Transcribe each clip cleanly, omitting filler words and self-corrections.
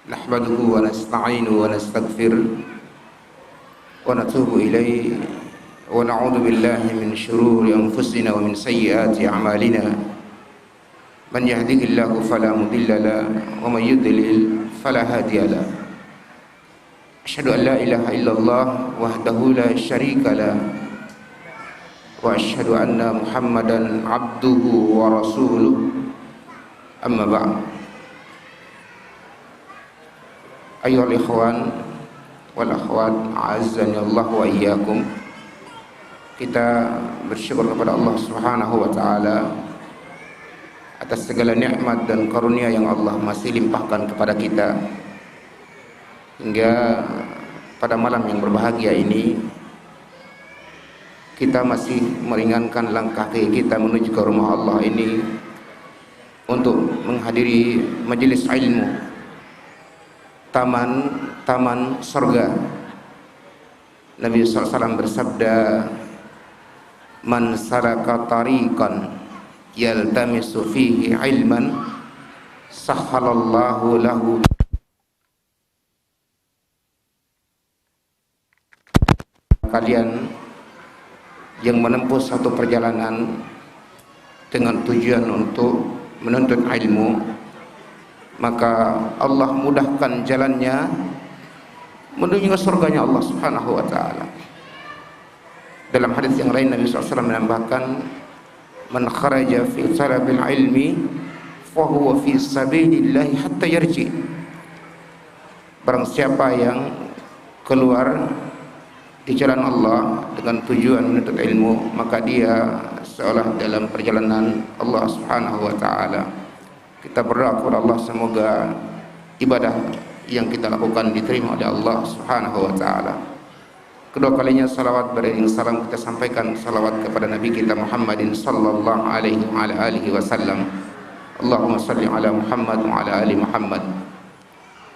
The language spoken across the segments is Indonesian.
Nahmaduhu wa nasta'inuhu wa nastaghfiruh wa natubu ilaihi wa na'udzu billahi min shururi anfusina wa min sayyiati a'malina. Man yahdihillahu fala mudilla lahu wa man yudlil fala hadiya lahu. Asyhadu an la ilaha illallah wahdahu la syarika lahu wa asyhadu anna Muhammadan abduhu wa rasuluh. Amma ba'd. Ayyuhal ikhwan wal akhwat, a'azzani Allah wa iyyakum. Kita bersyukur kepada Allah Subhanahu wa taala atas segala nikmat dan karunia yang Allah masih limpahkan kepada kita, hingga pada malam yang berbahagia ini kita masih meringankan langkah kaki kita menuju ke rumah Allah ini untuk menghadiri majelis ilmu, taman surga. Nabi SAW bersabda, "Man salaka tariqan yaltamisu fihi ilman, sahhalallahu lahu." Kalian yang menempuh satu perjalanan dengan tujuan untuk menuntut ilmu, maka Allah mudahkan jalannya menuju surganya Allah Subhanahu wa taala. Dalam hadis yang lain Nabi SAW menambahkan, "Man kharaja fi talabil ilmi fa huwa fi sabilillah hatta yarji." Barang siapa yang keluar di jalan Allah dengan tujuan menuntut ilmu, maka dia seolah dalam perjalanan Allah Subhanahu wa taala. Kita berdoa kepada Allah semoga ibadah yang kita lakukan diterima oleh Allah Subhanahu wa taala. Kedua kalinya salawat beriring salam kita sampaikan salawat kepada Nabi kita Muhammadin sallallahu alaihi wa ala alihi wasallam. Allahumma salli ala Muhammad wa ala ali Muhammad.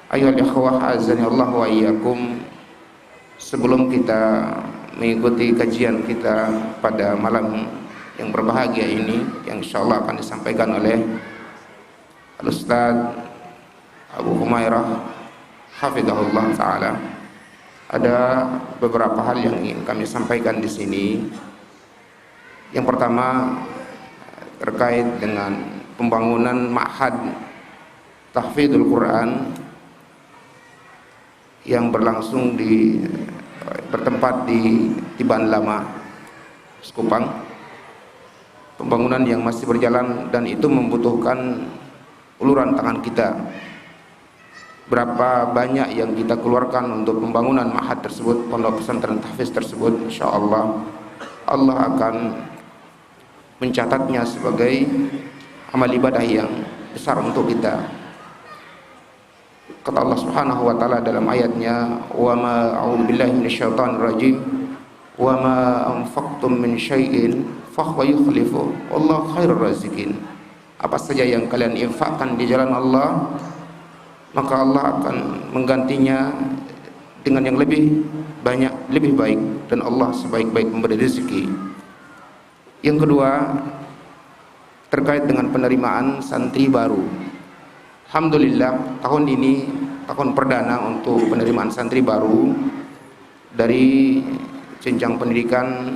Ayyuhal ikhwah, azani Allah wa iyyakum. Sebelum kita mengikuti kajian kita pada malam yang berbahagia ini, yang insyaallah akan disampaikan oleh Al-Ustaz Abu Humairah hafizahullah ta'ala, ada beberapa hal yang ingin kami sampaikan di sini. Yang pertama terkait dengan pembangunan ma'had tahfidzul Quran yang bertempat di Tiban Lama, Sekupang. Pembangunan yang masih berjalan dan itu membutuhkan uluran tangan kita. Berapa banyak yang kita keluarkan untuk pembangunan ma'had tersebut, pondok pesantren tahfiz tersebut, insyaallah Allah akan mencatatnya sebagai amal ibadah yang besar untuk kita. Kata Allah Subhanahu wa taala dalam ayatnya, "Wa ma a'udzu billahi minasyaitonir rajim, wa ma anfaqtum min syai'in fa huwa yukhlifu, wallahu khairur raziqin." Apa saja yang kalian infakkan di jalan Allah, maka Allah akan menggantinya dengan yang lebih banyak, lebih baik, dan Allah sebaik-baik memberi rezeki. Yang kedua, terkait dengan penerimaan santri baru. Alhamdulillah, tahun ini tahun perdana untuk penerimaan santri baru dari jenjang pendidikan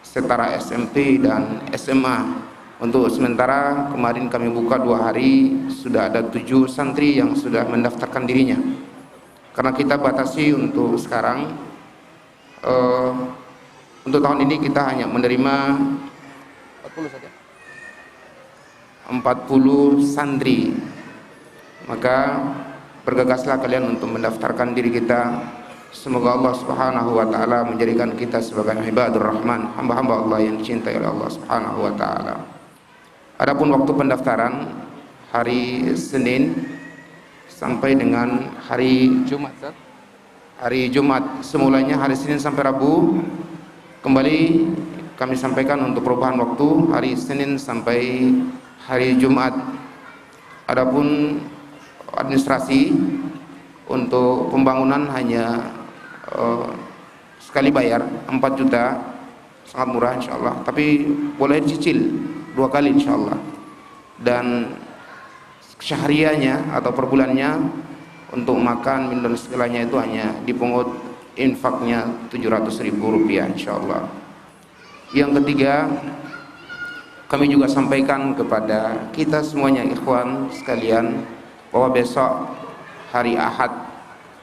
setara SMP dan SMA. Untuk sementara kemarin kami buka 2 hari, sudah ada 7 santri yang sudah mendaftarkan dirinya. Karena kita batasi untuk sekarang, untuk tahun ini kita hanya menerima 40 saja, 40 santri. Maka bergegaslah kalian untuk mendaftarkan diri kita. Semoga Allah Subhanahu wa taala menjadikan kita sebagai ibadur rahman, hamba-hamba Allah yang dicintai oleh Allah Subhanahu wa taala. Adapun waktu pendaftaran hari Senin sampai dengan hari Jumat. Hari Jumat semulanya hari Senin sampai Rabu. Kembali kami sampaikan untuk perubahan waktu hari Senin sampai hari Jumat. Adapun administrasi untuk pembangunan hanya sekali bayar 4 juta, sangat murah insyaallah, tapi boleh dicicil 2 kali insyaallah. Dan syahriahnya atau per bulannya untuk makan, minum dan segalanya itu hanya dipungut infaknya Rp700.000 insyaallah. Yang ketiga, kami juga sampaikan kepada kita semuanya ikhwan sekalian bahwa besok hari Ahad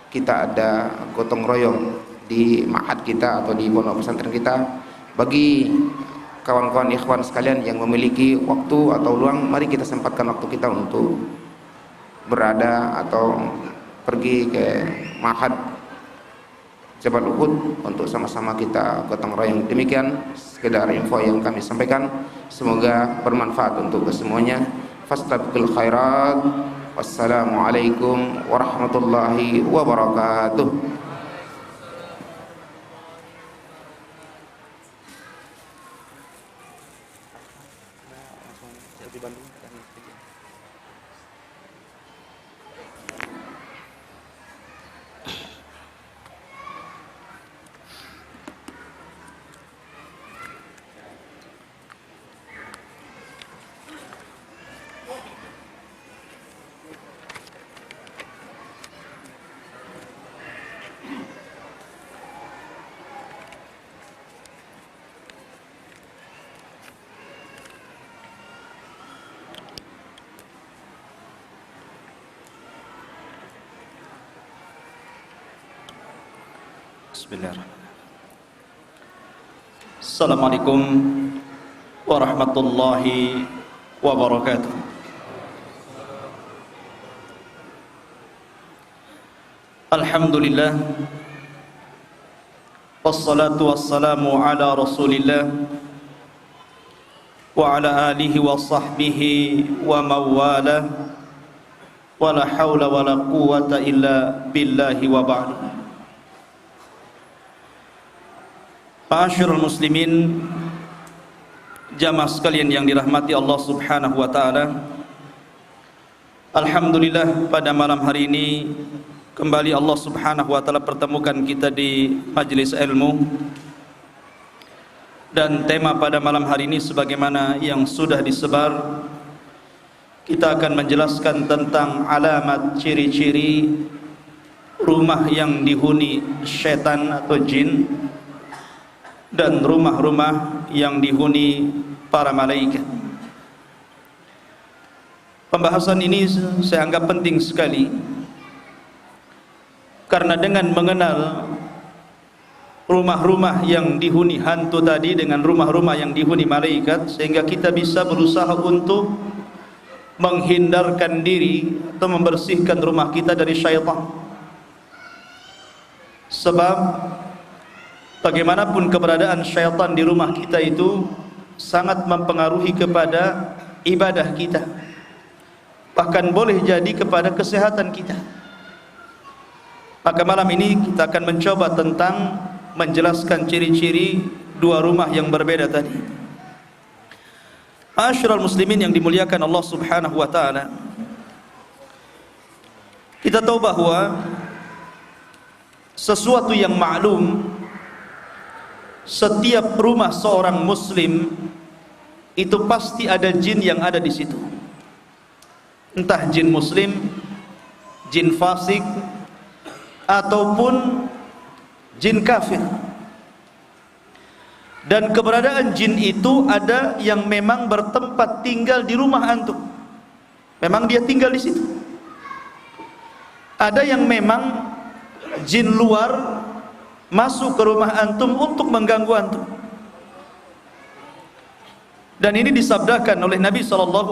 kita ada gotong royong di ma'had kita atau di pondok pesantren kita. Bagi kawan-kawan ikhwan sekalian yang memiliki waktu atau luang, mari kita sempatkan waktu kita untuk berada atau pergi ke ma'had Jabal Uhud untuk sama-sama kita gotong royong. Demikian sekedar info yang kami sampaikan, semoga bermanfaat untuk kesemuanya. Fastabiqul khairat. Wassalamualaikum warahmatullahi wabarakatuh. Bismillahirrahmanirrahim. Assalamualaikum warahmatullahi wabarakatuh. Alhamdulillah, wassalatu wassalamu ala Rasulillah wa ala alihi wa sahbihi wa mawalah, wa la hawla wa la quwwata illa billahi wa ba'du. Ma'asyiral muslimin, jamaah sekalian yang dirahmati Allah Subhanahu wa taala. Alhamdulillah, pada malam hari ini kembali Allah Subhanahu wa taala pertemukan kita di majelis ilmu. Dan tema pada malam hari ini sebagaimana yang sudah disebar, kita akan menjelaskan tentang alamat ciri-ciri rumah yang dihuni syaitan atau jin dan rumah-rumah yang dihuni para malaikat. Pembahasan ini saya anggap penting sekali, karena dengan mengenal rumah-rumah yang dihuni hantu tadi dengan rumah-rumah yang dihuni malaikat, sehingga kita bisa berusaha untuk menghindarkan diri atau membersihkan rumah kita dari syaitan. Sebab bagaimanapun keberadaan syaitan di rumah kita itu sangat mempengaruhi kepada ibadah kita, bahkan boleh jadi kepada kesehatan kita. Maka malam ini kita akan mencoba tentang menjelaskan ciri-ciri dua rumah yang berbeda tadi. Ma'asyiral muslimin yang dimuliakan Allah Subhanahu wa taala, kita tahu bahwa sesuatu yang maklum, setiap rumah seorang muslim itu pasti ada jin yang ada di situ. Entah jin muslim, jin fasik, ataupun jin kafir. Dan keberadaan jin itu ada yang memang bertempat tinggal di rumah antum. Memang dia tinggal di situ. Ada yang memang jin luar masuk ke rumah antum untuk mengganggu antum. Dan ini disabdakan oleh Nabi SAW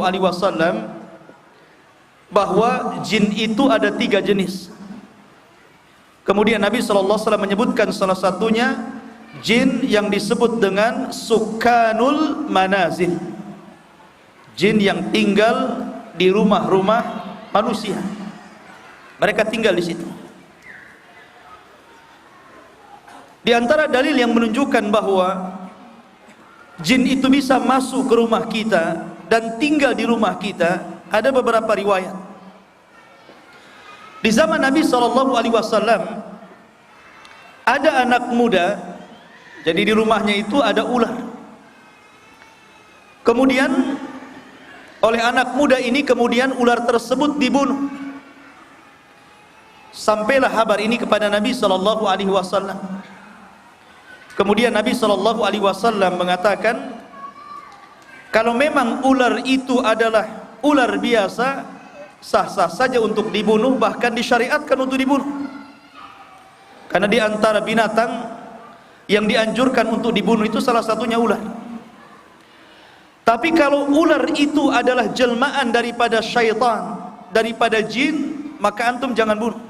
bahwa jin itu ada 3 jenis. Kemudian Nabi SAW menyebutkan salah satunya jin yang disebut dengan sukanul manazil, jin yang tinggal di rumah-rumah manusia. Mereka tinggal di situ. Di antara dalil yang menunjukkan bahwa jin itu bisa masuk ke rumah kita dan tinggal di rumah kita, ada beberapa riwayat. Di zaman Nabi SAW ada anak muda, jadi di rumahnya itu ada ular. Kemudian oleh anak muda ini kemudian ular tersebut dibunuh. Sampailah kabar ini kepada Nabi sallallahu alaihi wasallam. Kemudian Nabi sallallahu alaihi wasallam mengatakan, kalau memang ular itu adalah ular biasa, sah-sah saja untuk dibunuh, bahkan disyariatkan untuk dibunuh. Karena di antara binatang yang dianjurkan untuk dibunuh itu salah satunya ular. Tapi kalau ular itu adalah jelmaan daripada syaitan, daripada jin, maka antum jangan bunuh.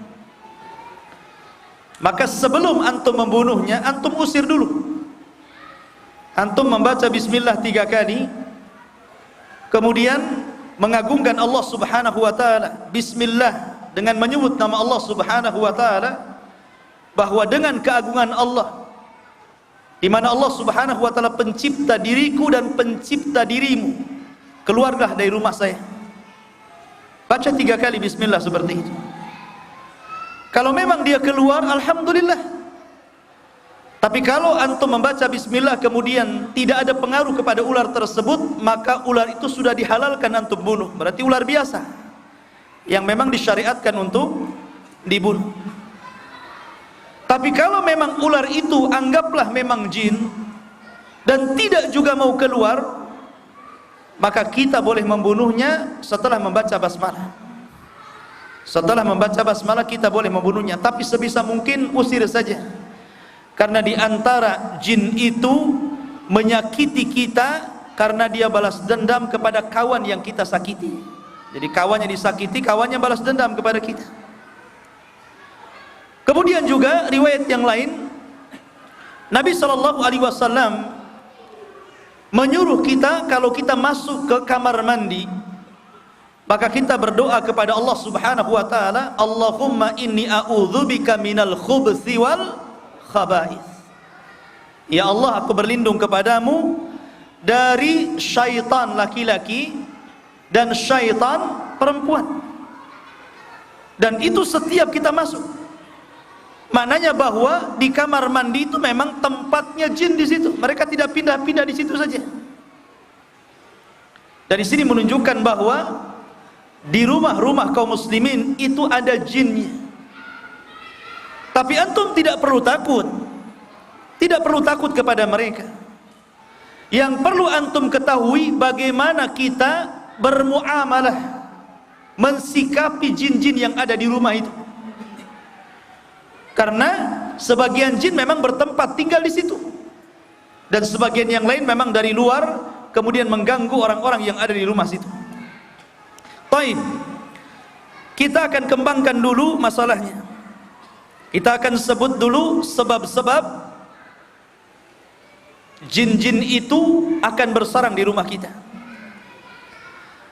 Maka sebelum antum membunuhnya, antum usir dulu. Antum membaca bismillah 3 kali, kemudian mengagungkan Allah subhanahu wa ta'ala. Bismillah, dengan menyebut nama Allah subhanahu wa ta'ala, bahwa dengan keagungan Allah, di mana Allah subhanahu wa ta'ala pencipta diriku dan pencipta dirimu, keluarlah dari rumah saya. Baca 3 kali bismillah seperti itu. Kalau memang dia keluar, alhamdulillah. Tapi kalau antum membaca bismillah kemudian tidak ada pengaruh kepada ular tersebut, maka ular itu sudah dihalalkan antum bunuh. Berarti ular biasa yang memang disyariatkan untuk dibunuh. Tapi kalau memang ular itu anggaplah memang jin dan tidak juga mau keluar, maka kita boleh membunuhnya setelah membaca basmalah. Setelah membaca basmalah kita boleh membunuhnya, tapi sebisa mungkin usir saja. Karena di antara jin itu menyakiti kita karena dia balas dendam kepada kawan yang kita sakiti. Jadi kawannya disakiti, kawannya balas dendam kepada kita. Kemudian juga riwayat yang lain, Nabi SAW menyuruh kita kalau kita masuk ke kamar mandi, maka kita berdoa kepada Allah subhanahu wa ta'ala, Allahumma inni a'udzubika minal khubthi wal khaba'ith. Ya Allah, aku berlindung kepadamu dari syaitan laki-laki dan syaitan perempuan. Dan itu setiap kita masuk. Maknanya bahwa di kamar mandi itu memang tempatnya jin di situ. Mereka tidak pindah-pindah di situ saja. Dari sini menunjukkan bahwa di rumah-rumah kaum muslimin itu ada jinnya. Tapi antum tidak perlu takut. Tidak perlu takut kepada mereka. Yang perlu antum ketahui bagaimana kita bermuamalah, mensikapi jin-jin yang ada di rumah itu. Karena sebagian jin memang bertempat tinggal di situ. Dan sebagian yang lain memang dari luar kemudian mengganggu orang-orang yang ada di rumah situ. Baik, kita akan kembangkan dulu masalahnya. Kita akan sebut dulu sebab-sebab jin-jin itu akan bersarang di rumah kita.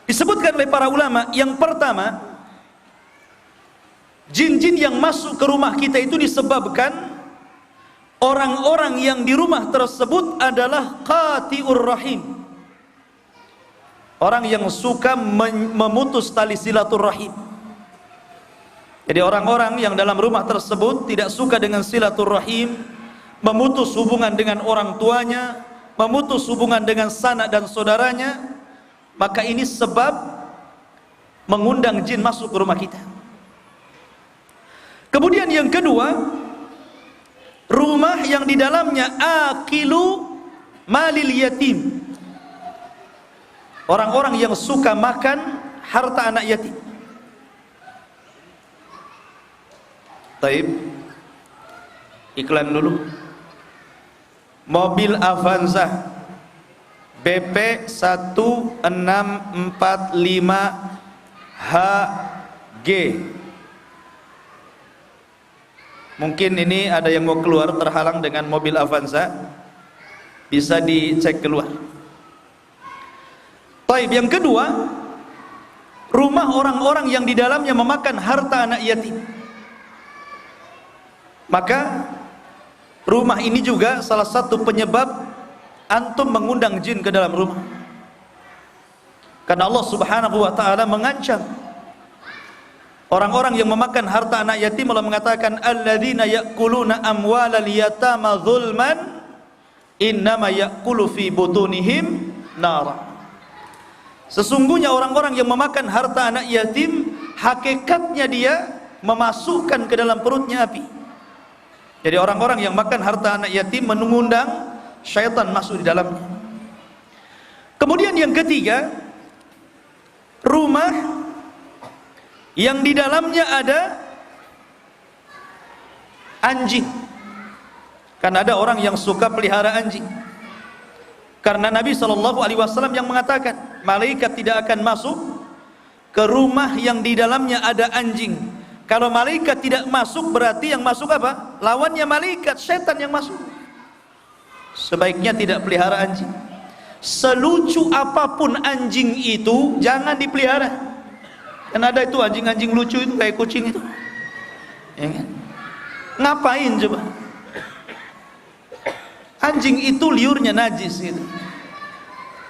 Disebutkan oleh para ulama, yang pertama, jin-jin yang masuk ke rumah kita itu disebabkan orang-orang yang di rumah tersebut adalah qati'ur rahim. Orang yang suka memutus tali silaturahim. Jadi orang-orang yang dalam rumah tersebut tidak suka dengan silaturahim, memutus hubungan dengan orang tuanya, memutus hubungan dengan sanak dan saudaranya, maka ini sebab mengundang jin masuk ke rumah kita. Kemudian yang kedua, rumah yang di dalamnya akilu malil yatim. Orang-orang yang suka makan harta anak yatim. Taib, iklan dulu. Mobil Avanza BP 1645HG. Mungkin ini ada yang mau keluar terhalang dengan mobil Avanza, bisa dicek keluar. Taib, yang kedua, rumah orang-orang yang di dalamnya memakan harta anak yatim. Maka rumah ini juga salah satu penyebab antum mengundang jin ke dalam rumah. Karena Allah subhanahu wa ta'ala mengancam orang-orang yang memakan harta anak yatim. Allah mengatakan, alladzina ya'kuluna amwalal yatama zulman innama ya'kulu fi butunihim nara. Sesungguhnya orang-orang yang memakan harta anak yatim, hakikatnya dia memasukkan ke dalam perutnya api. Jadi orang-orang yang makan harta anak yatim mengundang syaitan masuk di dalamnya. Kemudian yang ketiga, rumah yang di dalamnya ada anjing. Karena ada orang yang suka pelihara anjing. Karena Nabi SAW yang mengatakan, malaikat tidak akan masuk ke rumah yang di dalamnya ada anjing. Kalau malaikat tidak masuk, berarti yang masuk apa? Lawannya malaikat, setan yang masuk. Sebaiknya tidak pelihara anjing. Selucu apapun anjing itu, jangan dipelihara. Kan ada itu anjing-anjing lucu itu kayak kucing itu, ya kan? Ngapain coba? Anjing itu liurnya najis gitu.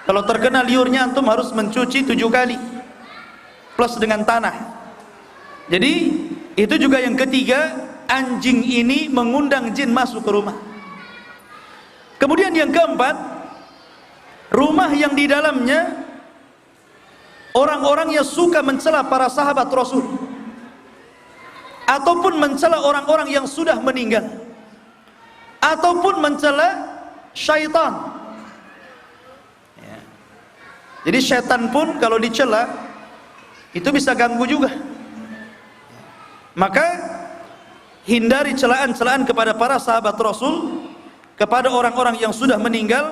Kalau terkena liurnya antum harus mencuci 7 kali plus dengan tanah. Jadi itu juga yang ketiga, anjing ini mengundang jin masuk ke rumah. Kemudian yang keempat, rumah yang di dalamnya orang-orang yang suka mencela para sahabat Rasul, ataupun mencela orang-orang yang sudah meninggal, ataupun mencela syaitan. Ya. Jadi syaitan pun kalau dicela itu bisa ganggu juga. Maka hindari celaan-celaan kepada para sahabat Rasul, kepada orang-orang yang sudah meninggal,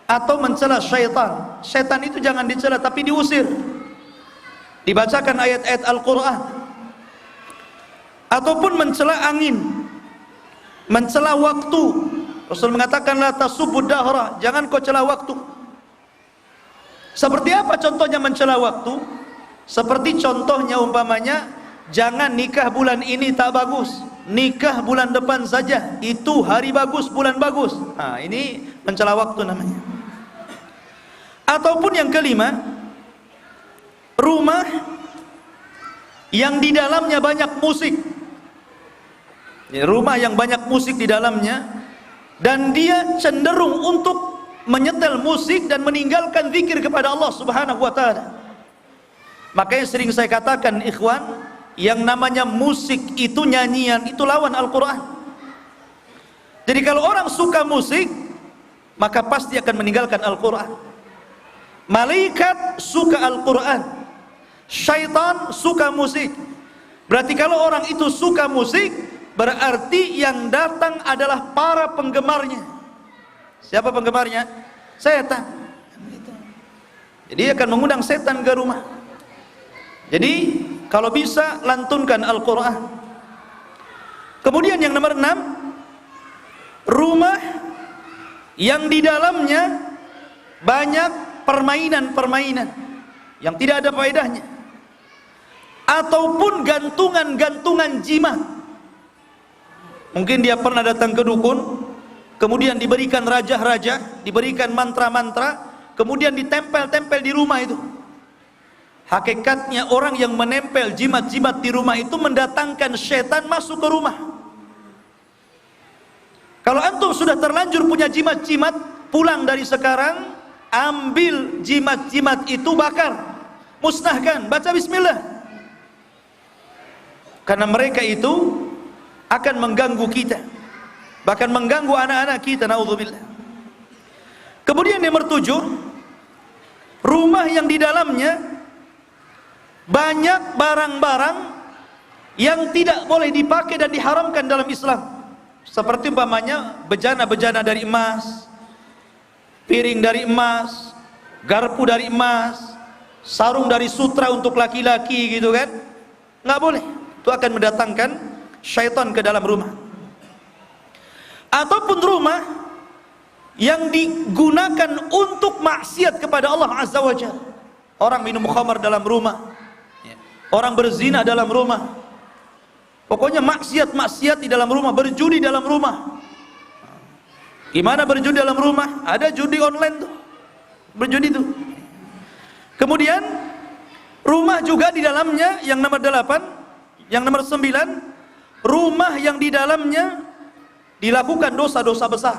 atau mencela syaitan. Syaitan itu jangan dicela tapi diusir. Dibacakan ayat-ayat Al-Quran. Ataupun mencela angin, mencela waktu. Rasul mengatakan la tasubud dahra, jangan kau cela waktu. Seperti apa contohnya mencela waktu? Seperti contohnya umpamanya, jangan nikah bulan ini tak bagus, nikah bulan depan saja, itu hari bagus, bulan bagus. Nah, ini mencela waktu namanya. Ataupun yang kelima, rumah yang di dalamnya banyak musik. Rumah yang banyak musik di dalamnya, dan dia cenderung untuk menyetel musik dan meninggalkan zikir kepada Allah Subhanahu wa taala. Makanya sering saya katakan, ikhwan, yang namanya musik itu nyanyian, itu lawan Al-Quran. Jadi kalau orang suka musik, maka pasti akan meninggalkan Al-Quran. Malaikat suka Al-Quran, syaitan suka musik. Berarti kalau orang itu suka musik, berarti yang datang adalah para penggemarnya. Siapa penggemarnya? Setan. Jadi akan mengundang setan ke rumah. Jadi kalau bisa lantunkan Al-Quran. Kemudian yang nomor 6, rumah yang di dalamnya banyak permainan-permainan yang tidak ada faedahnya, ataupun gantungan-gantungan jimat. Mungkin dia pernah datang ke dukun, kemudian diberikan raja-raja, diberikan mantra-mantra, kemudian ditempel-tempel di rumah itu. Hakikatnya orang yang menempel jimat-jimat di rumah itu mendatangkan setan masuk ke rumah. Kalau antum sudah terlanjur punya jimat-jimat, pulang dari sekarang, ambil jimat-jimat itu, bakar, musnahkan, baca bismillah. Karena mereka itu akan mengganggu kita, bahkan mengganggu anak-anak kita, naudzubillah. Kemudian nomor 7, rumah yang di dalamnya banyak barang-barang yang tidak boleh dipakai dan diharamkan dalam Islam. Seperti umpamanya bejana-bejana dari emas, piring dari emas, garpu dari emas, sarung dari sutra untuk laki-laki gitu kan. Nggak boleh. Itu akan mendatangkan syaitan ke dalam rumah. Ataupun rumah yang digunakan untuk maksiat kepada Allah Azza wa Jalla. Orang minum khamar dalam rumah, orang berzina dalam rumah, pokoknya maksiat-maksiat di dalam rumah, berjudi dalam rumah. Gimana berjudi dalam rumah? Ada judi online tuh, berjudi tuh. Kemudian rumah juga di dalamnya, yang nomor 8, yang nomor 9, rumah yang di dalamnya dilakukan dosa-dosa besar.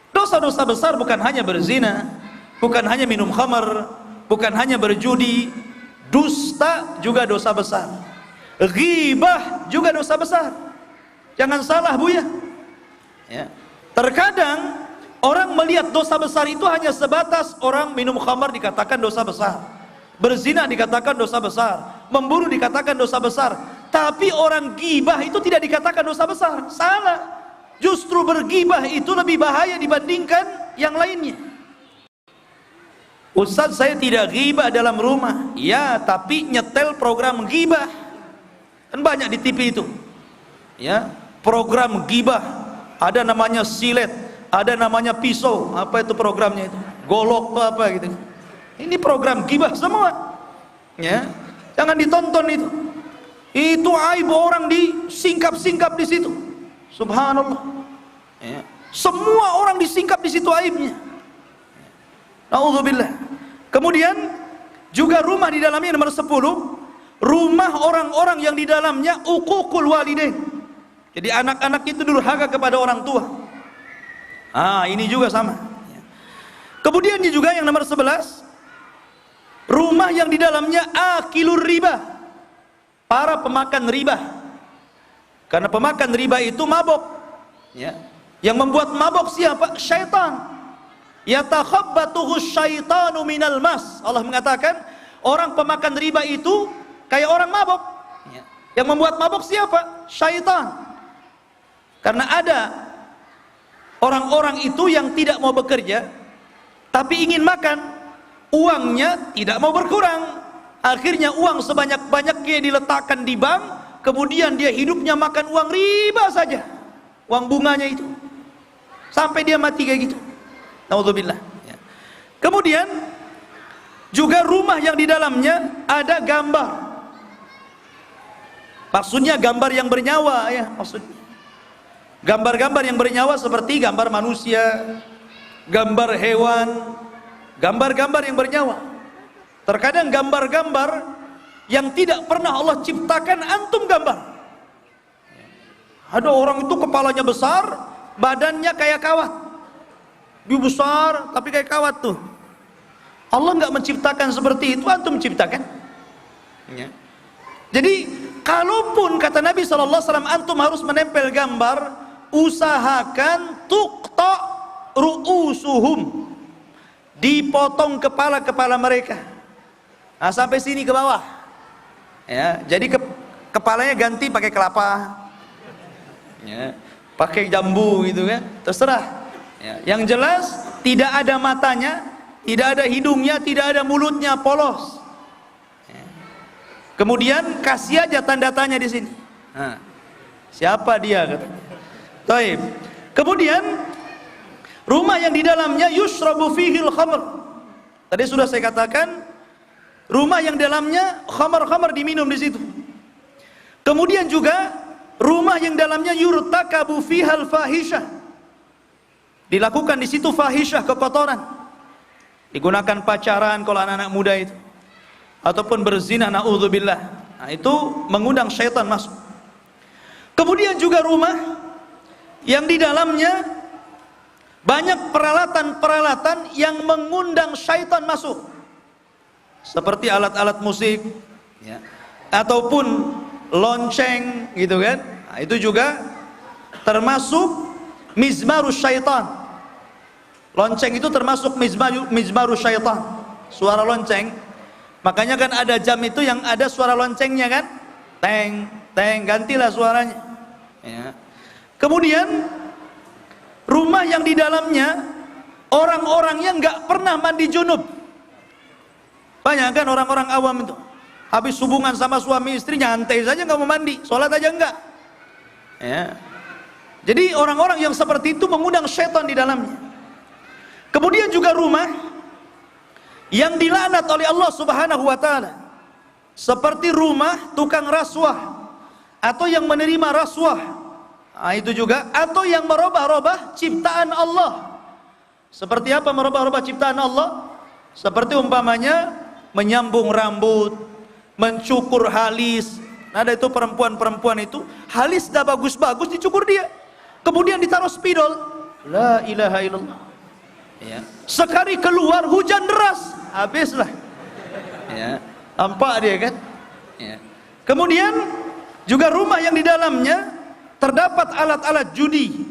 Dosa-dosa besar bukan hanya berzina, bukan hanya minum khamar, bukan hanya berjudi. Dusta juga dosa besar. Ghibah juga dosa besar. Jangan salah Buya. Ya. Terkadang orang melihat dosa besar itu hanya sebatas orang minum khamar dikatakan dosa besar, berzina dikatakan dosa besar, membunuh dikatakan dosa besar. Tapi orang gibah itu tidak dikatakan dosa besar. Salah. Justru bergibah itu lebih bahaya dibandingkan yang lainnya. Ustaz, saya tidak gibah dalam rumah. Ya, tapi nyetel program gibah. Kan banyak di TV itu. Ya, program gibah. Ada namanya silet, ada namanya pisau. Apa itu programnya itu? Golok apa gitu. Ini program gibah semua. Ya, jangan ditonton itu. Itu aib orang disingkap-singkap di situ. Subhanallah. Ya. Semua orang disingkap di situ aibnya. Nauzubillah. Kemudian juga rumah di dalamnya nomor 10, rumah orang-orang yang di dalamnya uququl walidain. Jadi anak-anak itu durhaka kepada orang tua. Ini juga sama. Kemudian juga yang nomor 11, rumah yang di dalamnya akilur riba, para pemakan riba. Karena pemakan riba itu mabok. Ya. Yang membuat mabok siapa? Syaitan. Yatakhabbatuhu syaitanu minal mas. Allah mengatakan orang pemakan riba itu kayak orang mabok. Yang membuat mabok siapa? Syaitan. Karena ada orang-orang itu yang tidak mau bekerja tapi ingin makan, uangnya tidak mau berkurang. Akhirnya uang sebanyak-banyaknya diletakkan di bank, kemudian dia hidupnya makan uang riba saja, uang bunganya itu, sampai dia mati kayak gitu. Naudzubillah. Kemudian juga rumah yang di dalamnya ada gambar. Maksudnya gambar yang bernyawa ya, maksudnya. Gambar-gambar yang bernyawa seperti gambar manusia, gambar hewan, gambar-gambar yang bernyawa. Terkadang gambar-gambar yang tidak pernah Allah ciptakan antum gambar. Ada orang itu kepalanya besar, badannya kayak kawat. Dia besar tapi kayak kawat tuh. Allah nggak menciptakan seperti itu, antum menciptakan. Ya. Jadi kalaupun kata Nabi SAW antum harus menempel gambar, usahakan tuqta ru'usuhum, dipotong kepala-kepala mereka. Nah, sampai sini ke bawah. Ya, jadi kepalanya ganti pakai kelapa. Ya, pakai jambu gitu kan, terserah. Ya, yang jelas tidak ada matanya, tidak ada hidungnya, tidak ada mulutnya, polos. Ya. Kemudian kasih aja tanda tanya di sini. Nah, siapa dia? Katanya. Taib. Kemudian rumah yang di dalamnya yushrabu fihil khamr. Tadi sudah saya katakan, rumah yang di dalamnya khamar-khamar diminum di situ. Kemudian juga rumah yang dalamnya yurtakabu fihal fahisyah. Dilakukan di situ fahisyah, kekotoran. Digunakan pacaran kalau anak-anak muda itu, ataupun berzina, naudzubillah. Nah, itu mengundang syaitan masuk. Kemudian juga rumah yang di dalamnya banyak peralatan-peralatan yang mengundang syaitan masuk, seperti alat-alat musik, ya, ataupun lonceng, gitu kan? Nah, itu juga termasuk mizmarus syaitan. Lonceng itu termasuk mizmarus syaitan, suara lonceng. Makanya kan ada jam itu yang ada suara loncengnya kan, teng teng, gantilah suaranya. Ya. Kemudian rumah yang di dalamnya orang-orang yang nggak pernah mandi junub. Banyak kan orang-orang awam itu, habis hubungan sama suami istri nyantai saja, nggak mau mandi, sholat aja enggak. Ya. Jadi orang-orang yang seperti itu mengundang syaitan di dalamnya. Kemudian juga rumah yang dilaknat oleh Allah Subhanahu wa taala, seperti rumah tukang rasuah atau yang menerima rasuah. Nah, itu juga, atau yang merubah-rubah ciptaan Allah. Seperti apa merubah-rubah ciptaan Allah? Seperti umpamanya menyambung rambut, mencukur halis. Ada itu perempuan-perempuan itu halis dah bagus-bagus dicukur dia, kemudian ditaruh spidol. La ilaha illallah. Ya. Sekali keluar hujan deras, habislah. Ya. Nampak dia kan? Ya. Kemudian Juga rumah yang di dalamnya terdapat alat-alat judi.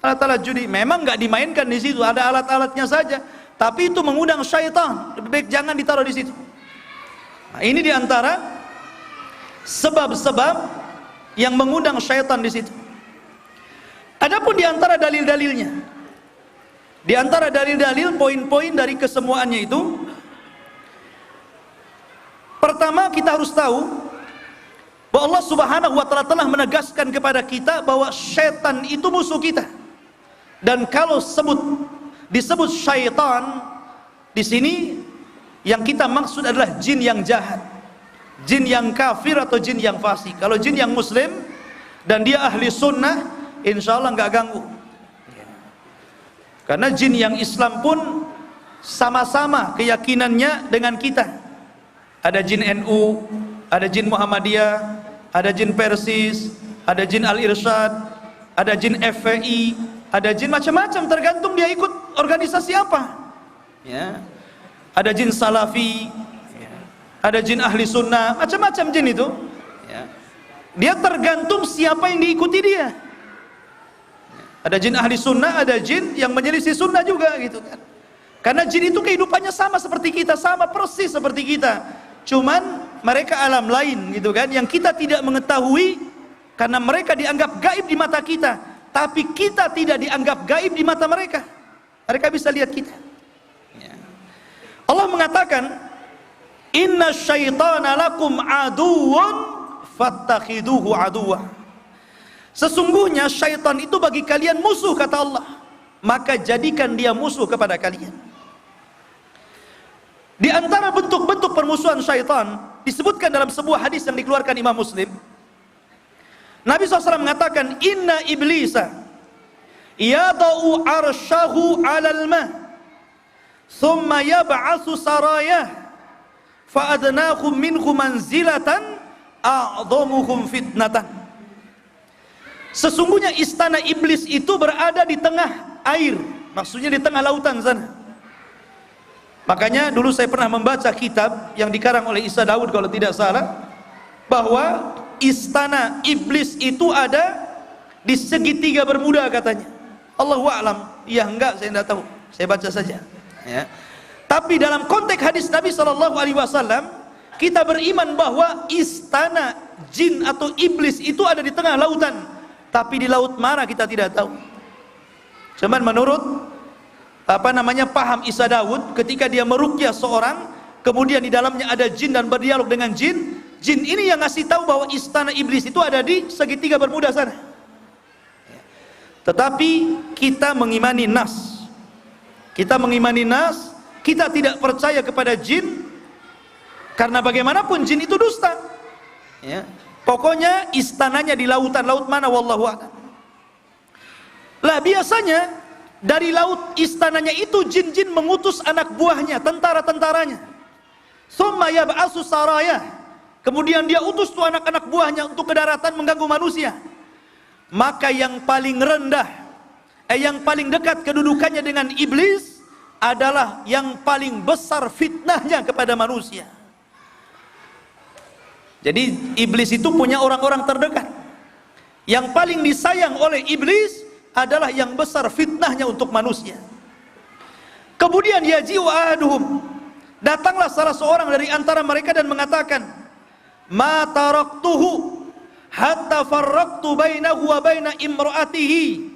Alat-alat judi memang nggak dimainkan di situ, ada alat-alatnya saja, tapi itu mengundang syaitan. Lebih baik jangan ditaruh di situ. Nah, ini diantara sebab-sebab yang mengundang syaitan di situ. Adapun diantara dalil-dalilnya, diantara dalil-dalil poin-poin dari kesemuanya itu, pertama kita harus tahu bahwa Allah Subhanahu wa taala telah menegaskan kepada kita bahwa syaitan itu musuh kita. Dan kalau disebut syaitan di sini, yang kita maksud adalah jin yang jahat, jin yang kafir atau jin yang fasik. Kalau jin yang muslim dan dia ahli sunnah, insya Allah nggak ganggu. Karena jin yang Islam pun sama-sama keyakinannya dengan kita. Ada jin NU, ada jin Muhammadiyah, ada jin Persis, ada jin Al-Irsyad, ada jin FPI, ada jin macam-macam, tergantung dia ikut organisasi apa. Ya. Ada jin Salafi, ada jin ahli sunnah, macam-macam jin itu. Ya. Dia tergantung siapa yang diikuti dia. Ada jin ahli sunnah, ada jin yang menyelisih sunnah juga gitu kan. Karena jin itu kehidupannya sama seperti kita, sama persis seperti kita. Cuman mereka alam lain gitu kan, yang kita tidak mengetahui karena mereka dianggap gaib di mata kita, tapi kita tidak dianggap gaib di mata mereka. Mereka bisa lihat kita. Ya. Allah mengatakan, "Inna syaitana lakum aduwwun fattakhiduhu aduwwa." Sesungguhnya syaitan itu bagi kalian musuh, kata Allah, maka jadikan dia musuh kepada kalian. Di antara bentuk-bentuk permusuhan syaitan disebutkan dalam sebuah hadis yang dikeluarkan Imam Muslim. Nabi SAW mengatakan, "Inna iblisa yada'u arsyahu 'alal ma thumma yab'atsu sarayah fa'adnahum minhum manzilatan a'dhamuhum fitnatan." Sesungguhnya istana iblis itu berada di tengah air, maksudnya di tengah lautan sana. Makanya dulu saya pernah membaca kitab yang dikarang oleh Isa Daud kalau tidak salah, bahwa istana iblis itu ada di segitiga Bermuda katanya. Allahu a'lam. Ya enggak, saya tidak tahu. Saya baca saja. Ya. Tapi dalam konteks hadis Nabi SAW, kita beriman bahwa istana jin atau iblis itu ada di tengah lautan. Tapi di laut mana kita tidak tahu. Cuman menurut paham Isa Daud, ketika dia meruqyah seorang, kemudian di dalamnya ada jin dan berdialog dengan jin, jin ini yang ngasih tahu bahwa istana iblis itu ada di segitiga Bermuda sana. Tetapi kita mengimani nas. Kita mengimani nas, kita tidak percaya kepada jin, karena bagaimanapun jin itu dusta. Ya. Pokoknya istananya di lautan, laut mana wallahu a'lam. Lah biasanya dari laut istananya itu jin-jin mengutus anak buahnya, tentara-tentaranya. Tsumma yab'atsu sarayah. Kemudian dia utus tuh anak-anak buahnya untuk ke daratan mengganggu manusia. Maka yang paling rendah, yang paling dekat kedudukannya dengan iblis adalah yang paling besar fitnahnya kepada manusia. Jadi iblis itu punya orang-orang terdekat. Yang paling disayang oleh iblis adalah yang besar fitnahnya untuk manusia. Kemudian yaji'u ahaduhum, datanglah salah seorang dari antara mereka dan mengatakan, "Ma taraktuhu hatta farraqtu bainahu wa baina imra'atihi."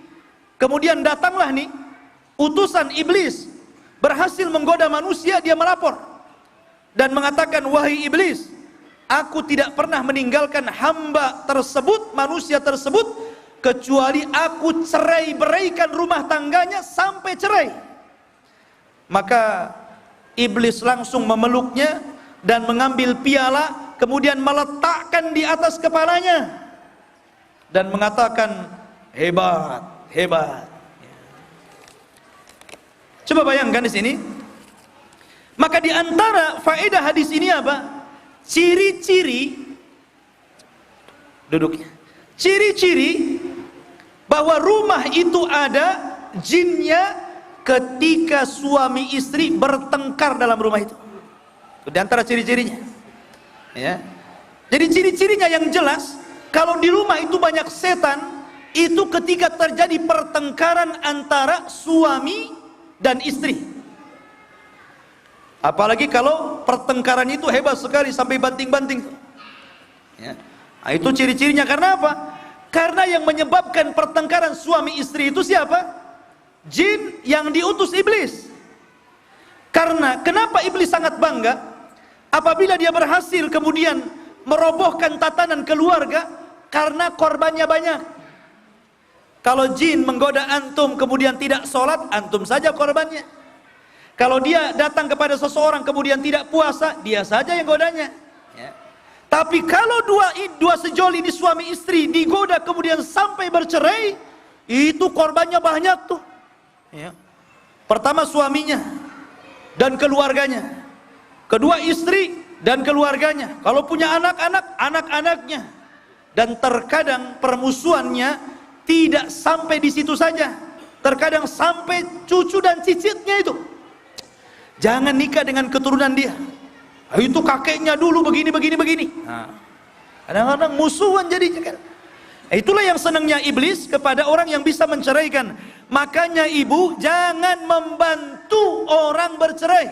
Kemudian datanglah nih utusan iblis, berhasil menggoda manusia, dia melapor dan mengatakan, "Wahai iblis, aku tidak pernah meninggalkan hamba tersebut, manusia tersebut, kecuali aku cerai-beraikan rumah tangganya sampai cerai." Maka iblis langsung memeluknya dan mengambil piala, kemudian meletakkan di atas kepalanya dan mengatakan, "Hebat, hebat." Coba bayangkan di sini. Maka di antara faedah hadis ini apa? Ciri-ciri duduknya. Ciri-ciri bahwa rumah itu ada jinnya ketika suami istri bertengkar dalam rumah itu. Di antara ciri-cirinya. Ya. Jadi ciri-cirinya yang jelas, kalau di rumah itu banyak setan, itu ketika terjadi pertengkaran antara suami dan istri. Apalagi kalau pertengkaran itu hebat sekali sampai banting-banting. Ya. Nah, itu ciri-cirinya. Karena apa? Karena yang menyebabkan pertengkaran suami istri itu siapa? Jin yang diutus iblis. Karena kenapa iblis sangat bangga apabila dia berhasil kemudian merobohkan tatanan keluarga? Karena korbannya banyak. Kalau jin menggoda antum kemudian tidak sholat, antum saja korbannya. Kalau dia datang kepada seseorang kemudian tidak puasa, dia saja yang godanya. Ya. Tapi kalau dua sejoli ini suami istri digoda kemudian sampai bercerai, itu korbannya banyak tuh. Ya. Pertama suaminya dan keluarganya, kedua istri dan keluarganya. Kalau punya anak-anak, anak-anaknya. Dan terkadang permusuhannya tidak sampai di situ saja. Terkadang sampai cucu dan cicitnya itu. Jangan nikah dengan keturunan dia. Itu kakeknya dulu begini. Kadang-kadang musuhan jadinya kan. Itulah yang senangnya iblis kepada orang yang bisa menceraikan. Makanya ibu jangan membantu orang bercerai.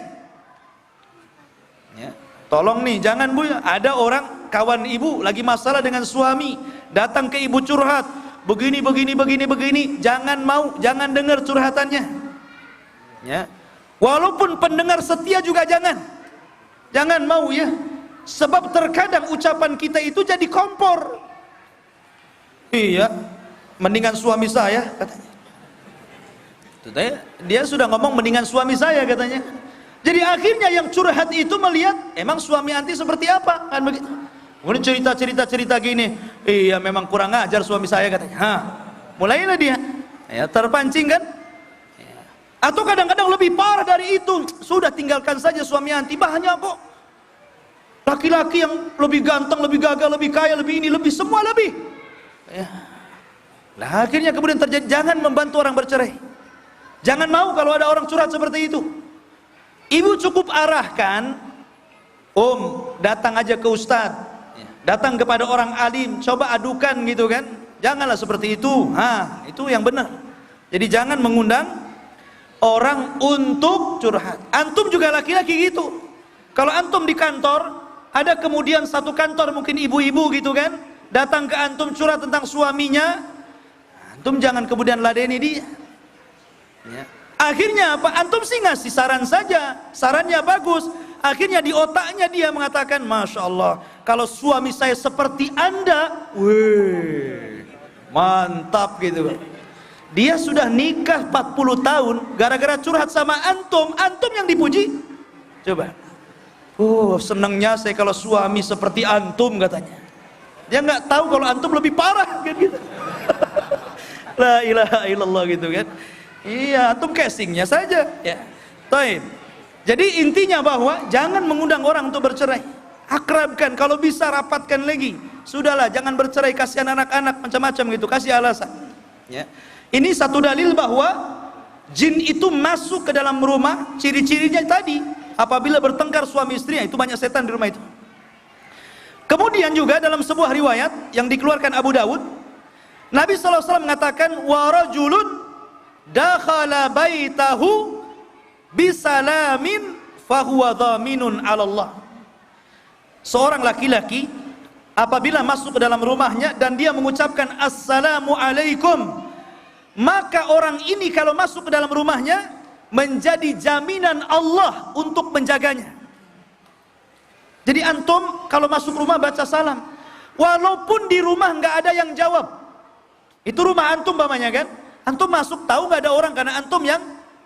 Ya. Tolong nih, jangan bu. Ada orang kawan ibu lagi masalah dengan suami, datang ke ibu curhat, begini. Jangan dengar curhatannya. Ya. Walaupun pendengar setia juga jangan mau ya. Sebab terkadang ucapan kita itu jadi kompor. Iya, mendingan suami saya katanya. Dia sudah ngomong mendingan suami saya katanya. Jadi akhirnya yang curhat itu melihat emang suami anti seperti apa kan begitu. Kemudian cerita gini, iya memang kurang ajar suami saya katanya. Mulailah dia ya, terpancing kan. Atau kadang-kadang lebih parah dari itu, sudah tinggalkan saja suami anti, banyak kok laki-laki yang lebih ganteng, lebih gagah, lebih kaya, lebih ini, lebih semua lebih. Ya. Nah akhirnya kemudian terjadi, jangan membantu orang bercerai. Jangan mau kalau ada orang curhat seperti itu. Ibu cukup arahkan, datang aja ke ustadz, datang kepada orang alim, coba adukan gitu kan. Janganlah seperti itu. Itu yang benar. Jadi jangan mengundang orang untuk curhat. Antum juga laki-laki gitu. Kalau antum di kantor, ada kemudian satu kantor mungkin ibu-ibu gitu kan, datang ke antum curhat tentang suaminya, antum jangan kemudian ladeni dia. Ya. Akhirnya apa? Antum sih ngasih saran saja, sarannya bagus. Akhirnya di otaknya dia mengatakan, Masya Allah, kalau suami saya seperti anda, wih, mantap gitu. Dia sudah nikah 40 tahun, gara-gara curhat sama antum yang dipuji. Coba, senangnya saya kalau suami seperti antum katanya. Dia nggak tahu kalau antum lebih parah kan gitu. La ilaha illallah gitu kan. Iya, antum casingnya saja ya. Taib. Jadi intinya bahwa jangan mengundang orang untuk bercerai. Akrabkan, kalau bisa rapatkan lagi. Sudahlah, jangan bercerai, kasihan anak-anak macam-macam gitu, kasih alasan. Ya. Ini satu dalil bahwa jin itu masuk ke dalam rumah. Ciri-cirinya tadi, apabila bertengkar suami istri, itu banyak setan di rumah itu. Kemudian juga dalam sebuah riwayat yang dikeluarkan Abu Dawud, Nabi SAW mengatakan, wa rajulun dakhala baitahu bisalamin fahuwa dhaminun 'ala Allah. Seorang laki-laki apabila masuk ke dalam rumahnya dan dia mengucapkan assalamu alaikum, maka orang ini kalau masuk ke dalam rumahnya menjadi jaminan Allah untuk menjaganya. Jadi antum kalau masuk rumah baca salam, walaupun di rumah nggak ada yang jawab. Itu rumah antum bapaknya kan? Antum masuk tahu nggak ada orang karena antum yang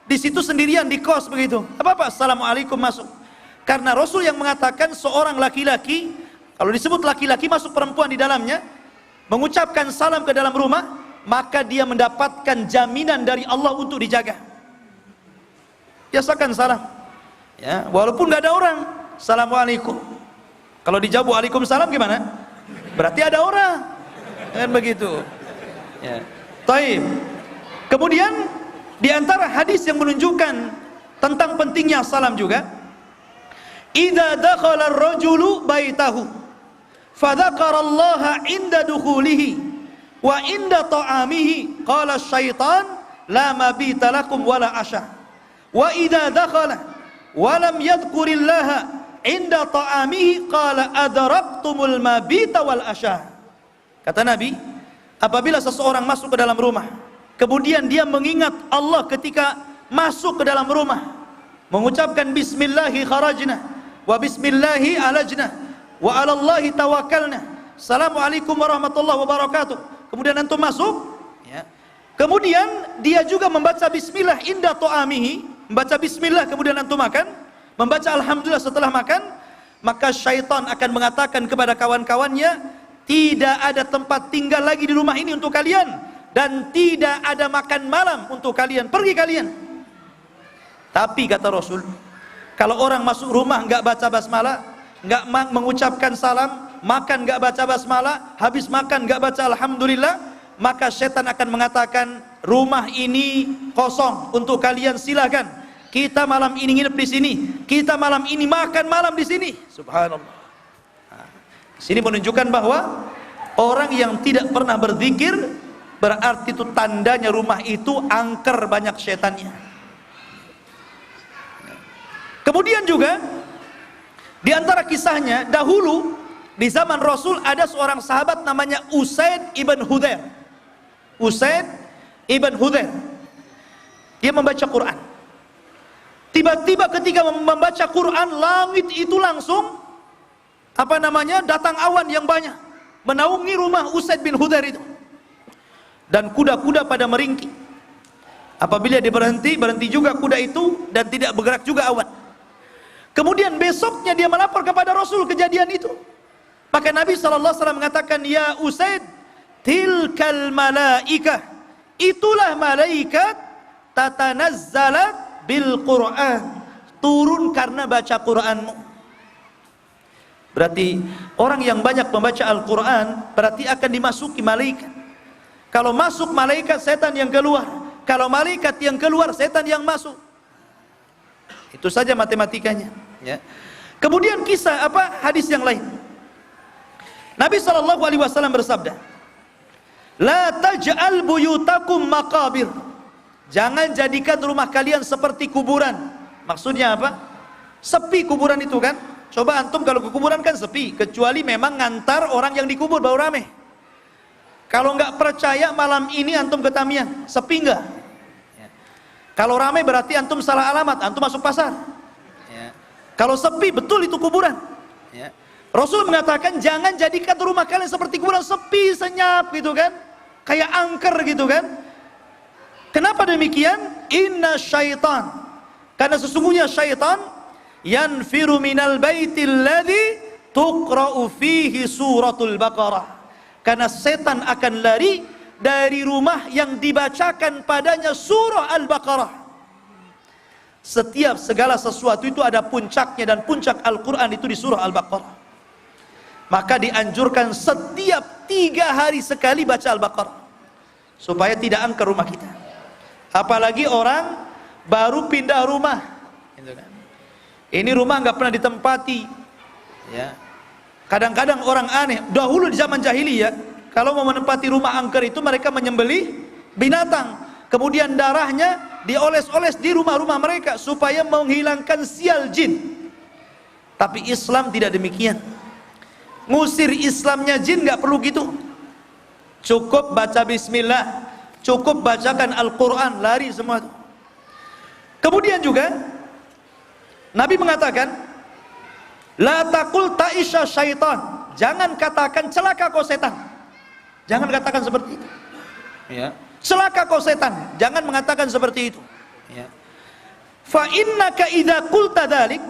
di situ sendirian di kos begitu. Apa? Assalamualaikum masuk. Karena Rasul yang mengatakan seorang laki-laki, kalau disebut laki-laki masuk perempuan di dalamnya, mengucapkan salam ke dalam rumah, maka dia mendapatkan jaminan dari Allah untuk dijaga. Biasakan salam. Ya, walaupun nggak ada orang, assalamualaikum. Kalau dijawab waalaikumsalam gimana? Berarti ada orang. Kan begitu. Ya. Taib. Kemudian di antara hadis yang menunjukkan tentang pentingnya salam juga, idza dakhala ar-rajulu baitahu fadzakarallaha inda dukhulihi wa inda ta'amihi qala syaitan la mabita lakum wala asya wa idza dakhala wa lam yadhkurillaha inda ta'amihi qala adraktumul mabita wal asya. Kata Nabi, apabila seseorang masuk ke dalam rumah, kemudian dia mengingat Allah ketika masuk ke dalam rumah, mengucapkan bismillahi kharajna wa bismillahi alajna wa alallahi tawakkalna, assalamualaikum warahmatullahi wabarakatuh, kemudian antum masuk ya. Kemudian dia juga membaca bismillah inda ta'amihi, membaca bismillah kemudian antum makan, membaca alhamdulillah setelah makan, maka syaitan akan mengatakan kepada kawan-kawannya, tidak ada tempat tinggal lagi di rumah ini untuk kalian, dan tidak ada makan malam untuk kalian, pergi kalian. Tapi kata Rasul, kalau orang masuk rumah nggak baca basmalah, nggak mengucapkan salam, makan nggak baca basmalah, habis makan nggak baca alhamdulillah, maka setan akan mengatakan, rumah ini kosong untuk kalian, silakan. Kita malam ini nginep di sini, kita malam ini makan malam di sini. Subhanallah. Sini menunjukkan bahwa orang yang tidak pernah berzikir, berarti itu tandanya rumah itu angker banyak setannya. Kemudian juga di antara kisahnya, dahulu di zaman Rasul ada seorang sahabat namanya Usaid ibn Hudhair. Usaid ibn Hudhair, dia membaca Quran. Tiba-tiba ketika membaca Quran, langit itu langsung datang awan yang banyak menaungi rumah Usaid bin Hudhair itu, dan kuda-kuda pada meringkik. Apabila dia berhenti juga kuda itu, dan tidak bergerak juga awan. Kemudian besoknya dia melapor kepada Rasul kejadian itu. Maka Nabi SAW mengatakan, ya Usaid, tilkal malaikah, itulah malaikat tatanazzalat bil Quran, turun karena baca Quranmu. Berarti orang yang banyak membaca Al-Quran berarti akan dimasuki malaikat. Kalau masuk malaikat, setan yang keluar. Kalau malaikat yang keluar, setan yang masuk. Itu saja matematikanya ya. Kemudian kisah hadis yang lain, Nabi SAW bersabda, la taj'al buyutakum maqabir, jangan jadikan rumah kalian seperti kuburan. Maksudnya apa? Sepi kuburan itu kan. Coba antum kalau ke kuburan kan sepi, kecuali memang ngantar orang yang dikubur baru rame. Kalau nggak percaya, malam ini antum ke Tamiang, sepi nggak? Ya. Kalau rame berarti antum salah alamat, antum masuk pasar. Ya. Kalau sepi, betul itu kuburan. Ya. Rasul mengatakan jangan jadikan rumah kalian seperti kuburan, sepi, senyap gitu kan, kayak angker gitu kan. Kenapa demikian? Inna syaitan, karena sesungguhnya syaitan yanfiru minal baitil ladzi tuqra'u fihi suratul Baqarah, karena setan akan lari dari rumah yang dibacakan padanya surah Al-Baqarah. Setiap segala sesuatu itu ada puncaknya, dan puncak Al-Quran itu di surah Al-Baqarah. Maka dianjurkan setiap 3 hari sekali baca Al-Baqarah, supaya tidak angker rumah kita. Apalagi orang baru pindah rumah gitu kan. Ini rumah nggak pernah ditempati ya. Kadang-kadang orang aneh, dahulu di zaman jahiliyah, kalau mau menempati rumah angker itu mereka menyembelih binatang, kemudian darahnya dioles-oles di rumah-rumah mereka supaya menghilangkan sial jin. Tapi Islam tidak demikian. Ngusir Islamnya jin nggak perlu gitu. Cukup baca bismillah, cukup bacakan Al-Quran, lari semua itu. Kemudian juga Nabi mengatakan, la taqul ta'isha syaitan, jangan katakan celaka kau setan. Jangan katakan seperti itu ya. Celaka kau setan, jangan mengatakan seperti itu ya. Fa innaka idza qulta dzalik,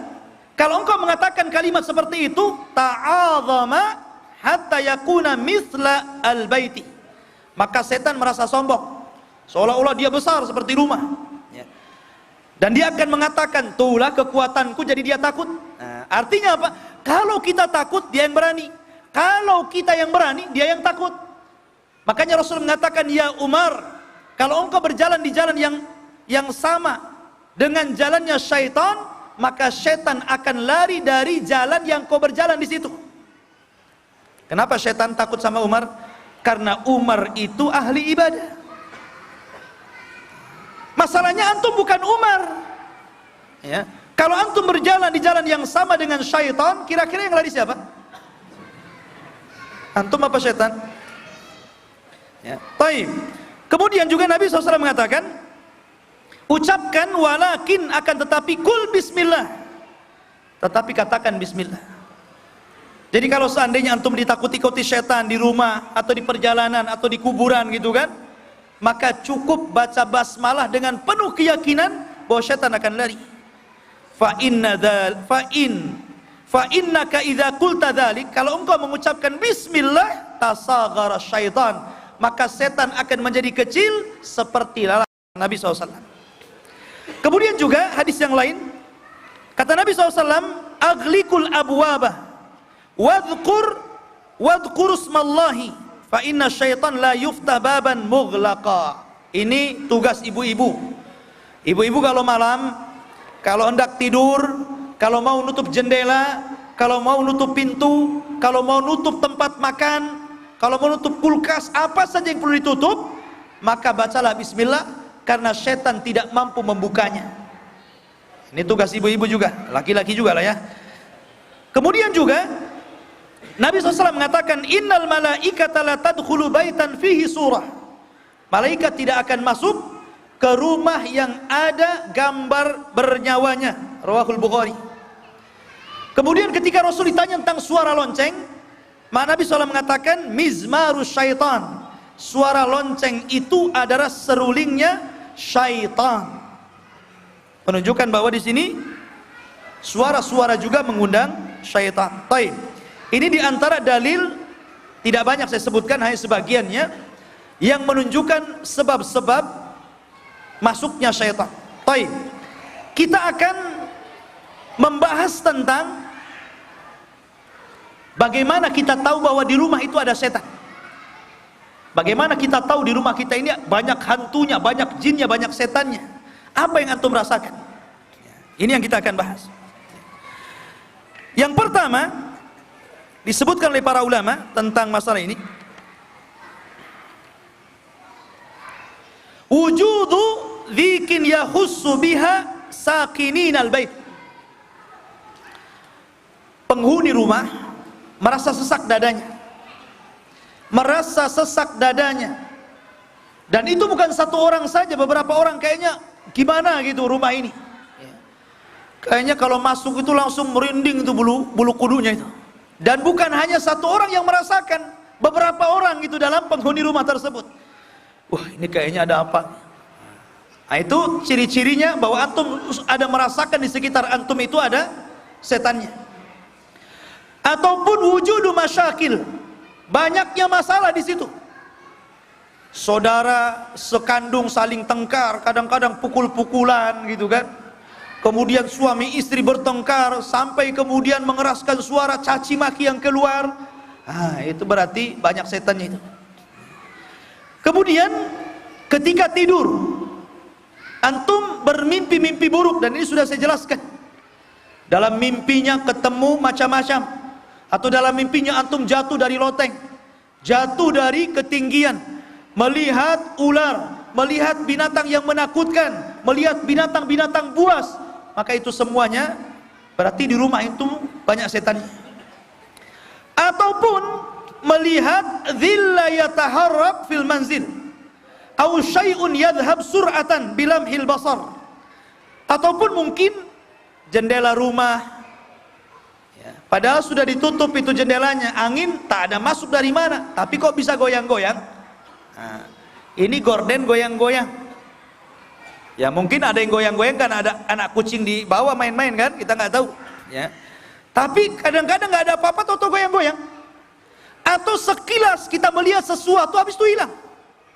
kalau engkau mengatakan kalimat seperti itu, ta'adzama hatta yakuna mithla al-baiti, maka setan merasa sombong, seolah-olah dia besar seperti rumah. Dan dia akan mengatakan, tuhlah kekuatanku, jadi dia takut. Nah, artinya apa? Kalau kita takut, dia yang berani. Kalau kita yang berani, dia yang takut. Makanya Rasul mengatakan, ya Umar, kalau engkau berjalan di jalan yang sama dengan jalannya syaitan, maka syaitan akan lari dari jalan yang kau berjalan di situ. Kenapa setan takut sama Umar? Karena Umar itu ahli ibadah. Masalahnya antum bukan Umar. Ya. Kalau antum berjalan di jalan yang sama dengan syaitan, kira-kira yang lari siapa? Antum apa syaitan? Ya. Taib. Kemudian juga Nabi SAW mengatakan, ucapkan walakin akan tetapi kul bismillah. Tetapi katakan bismillah. Jadi kalau seandainya antum ditakut-takuti syaitan di rumah atau di perjalanan atau di kuburan gitu kan, maka cukup baca basmalah dengan penuh keyakinan bahwa syaitan akan lari. Fa innaka idza qulta dzalik, kalau engkau mengucapkan bismillah tasaghara syaitan, maka setan akan menjadi kecil seperti lalat. Nabi SAW. Kemudian juga hadis yang lain, kata Nabi SAW, aghliqul abwabah wadhkur ismallahi fa inna syaitan la yuftah baban mughlaqa. Ini tugas ibu-ibu. Ibu-ibu kalau malam, kalau hendak tidur, kalau mau nutup jendela, kalau mau nutup pintu, kalau mau nutup tempat makan, kalau mau nutup kulkas, apa saja yang perlu ditutup, maka bacalah bismillah, karena syaitan tidak mampu membukanya. Ini tugas ibu-ibu juga, laki-laki juga lah ya. Kemudian juga Nabi SAW mengatakan, innal malaikata la tadkhulu baitan fihi surah. Malaikat tidak akan masuk ke rumah yang ada gambar bernyawanya. Rawahul Bukhari. Kemudian ketika Rasul ditanya tentang suara lonceng, Nabi SAW mengatakan, mizmarus syaitan. Suara lonceng itu adalah serulingnya syaitan. Menunjukkan bahwa di sini suara-suara juga mengundang syaitan. Baik. Ini diantara dalil, tidak banyak saya sebutkan, hanya sebagiannya, yang menunjukkan sebab-sebab masuknya syaitan. Baik. Kita akan membahas tentang bagaimana kita tahu bahwa di rumah itu ada setan. Bagaimana kita tahu di rumah kita ini banyak hantunya, banyak jinnya, banyak setannya. Apa yang antum rasakan? Ini yang kita akan bahas. Yang pertama, disebutkan oleh para ulama tentang masalah ini, wujudu dzikin yahussu biha sakininal bait. Penghuni rumah merasa sesak dadanya. Merasa sesak dadanya. Dan itu bukan satu orang saja, beberapa orang kayaknya gimana gitu rumah ini. Kayaknya kalau masuk itu langsung merinding itu bulu kudunya itu. Dan bukan hanya satu orang yang merasakan, beberapa orang gitu dalam penghuni rumah tersebut. Wah, ini kayaknya ada apa? Nah, itu ciri-cirinya bahwa antum ada merasakan di sekitar antum itu ada setannya. Ataupun wujudu masyakil, banyaknya masalah di situ. Saudara sekandung saling tengkar, kadang-kadang pukul-pukulan gitu kan. Kemudian suami istri bertengkar sampai kemudian mengeraskan suara caci maki yang keluar. Ah, itu berarti banyak setannya itu. Kemudian ketika tidur, antum bermimpi-mimpi buruk, dan ini sudah saya jelaskan. Dalam mimpinya ketemu macam-macam, atau dalam mimpinya antum jatuh dari loteng, jatuh dari ketinggian, melihat ular, melihat binatang yang menakutkan, melihat binatang-binatang buas, maka itu semuanya berarti di rumah itu banyak setannya. Ataupun melihat dhilla yataharrak fil manzil aw syai'un yadhhab sur'atan bilamhil basar. Ataupun mungkin jendela rumah ya, padahal sudah ditutup itu jendelanya, angin tak ada masuk dari mana, tapi kok bisa goyang-goyang. Nah, ini gorden goyang-goyang. Ya mungkin ada yang goyang-goyang kan, ada anak kucing di bawah main-main kan, kita nggak tahu. Ya. Tapi kadang-kadang nggak ada apa-apa, atau goyang-goyang. Atau sekilas kita melihat sesuatu, habis itu hilang.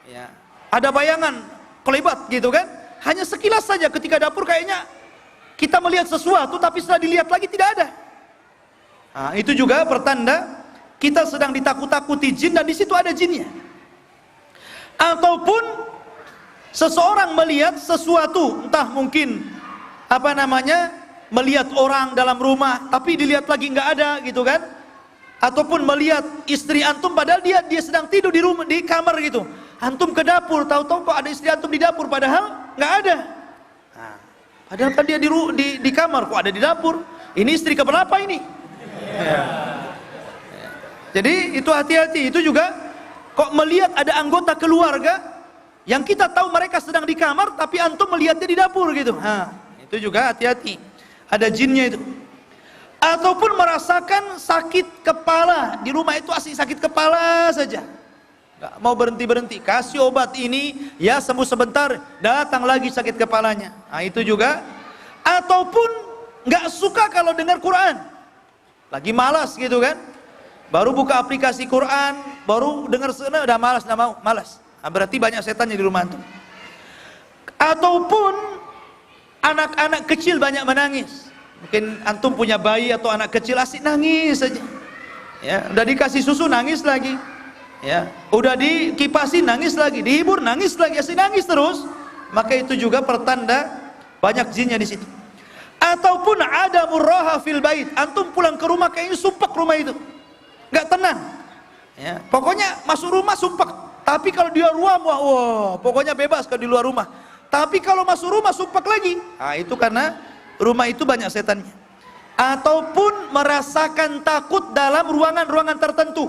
Ya. Ada bayangan kelebat gitu kan, hanya sekilas saja ketika dapur kayaknya kita melihat sesuatu, tapi setelah dilihat lagi tidak ada. Nah, itu juga pertanda kita sedang ditakut-takuti jin, dan di situ ada jinnya. Ataupun seseorang melihat sesuatu, entah mungkin melihat orang dalam rumah, tapi dilihat lagi nggak ada gitu kan. ataupun melihat istri antum padahal dia sedang tidur di rumah, di kamar gitu. Antum ke dapur, tahu-tahu kok ada istri antum di dapur, padahal nggak ada. Nah, padahal kan dia di kamar, kok ada di dapur. Ini istri keberapa ini? Ya. Jadi itu hati-hati. Itu juga kok melihat ada anggota keluarga yang kita tahu mereka sedang di kamar, tapi antum melihatnya di dapur gitu. Nah, itu juga hati-hati. Ada jinnya itu. Ataupun merasakan sakit kepala di rumah, itu asli sakit kepala saja, nggak mau berhenti, kasih obat ini, ya sembuh sebentar, datang lagi sakit kepalanya. Nah itu juga. Ataupun nggak suka kalau dengar Quran, lagi malas gitu kan, baru buka aplikasi Quran, baru dengar sana udah malas, nggak mau, malas. Nah, berarti banyak setannya di rumah itu. Ataupun anak-anak kecil banyak menangis. Mungkin antum punya bayi atau anak kecil asik nangis saja. Ya, udah dikasih susu nangis lagi. Ya, udah dikipasin nangis lagi, dihibur nangis lagi, asik nangis terus. Maka itu juga pertanda banyak jinnya di situ. Ataupun ada murraha fil bait. Antum pulang ke rumah kayaknya sumpek rumah itu. Enggak tenang. Ya, pokoknya masuk rumah sumpek. Tapi kalau di luar rumah, wah, pokoknya bebas kalau di luar rumah. Tapi kalau masuk rumah sumpek lagi. Nah, itu karena rumah itu banyak setannya. Ataupun merasakan takut dalam ruangan-ruangan tertentu.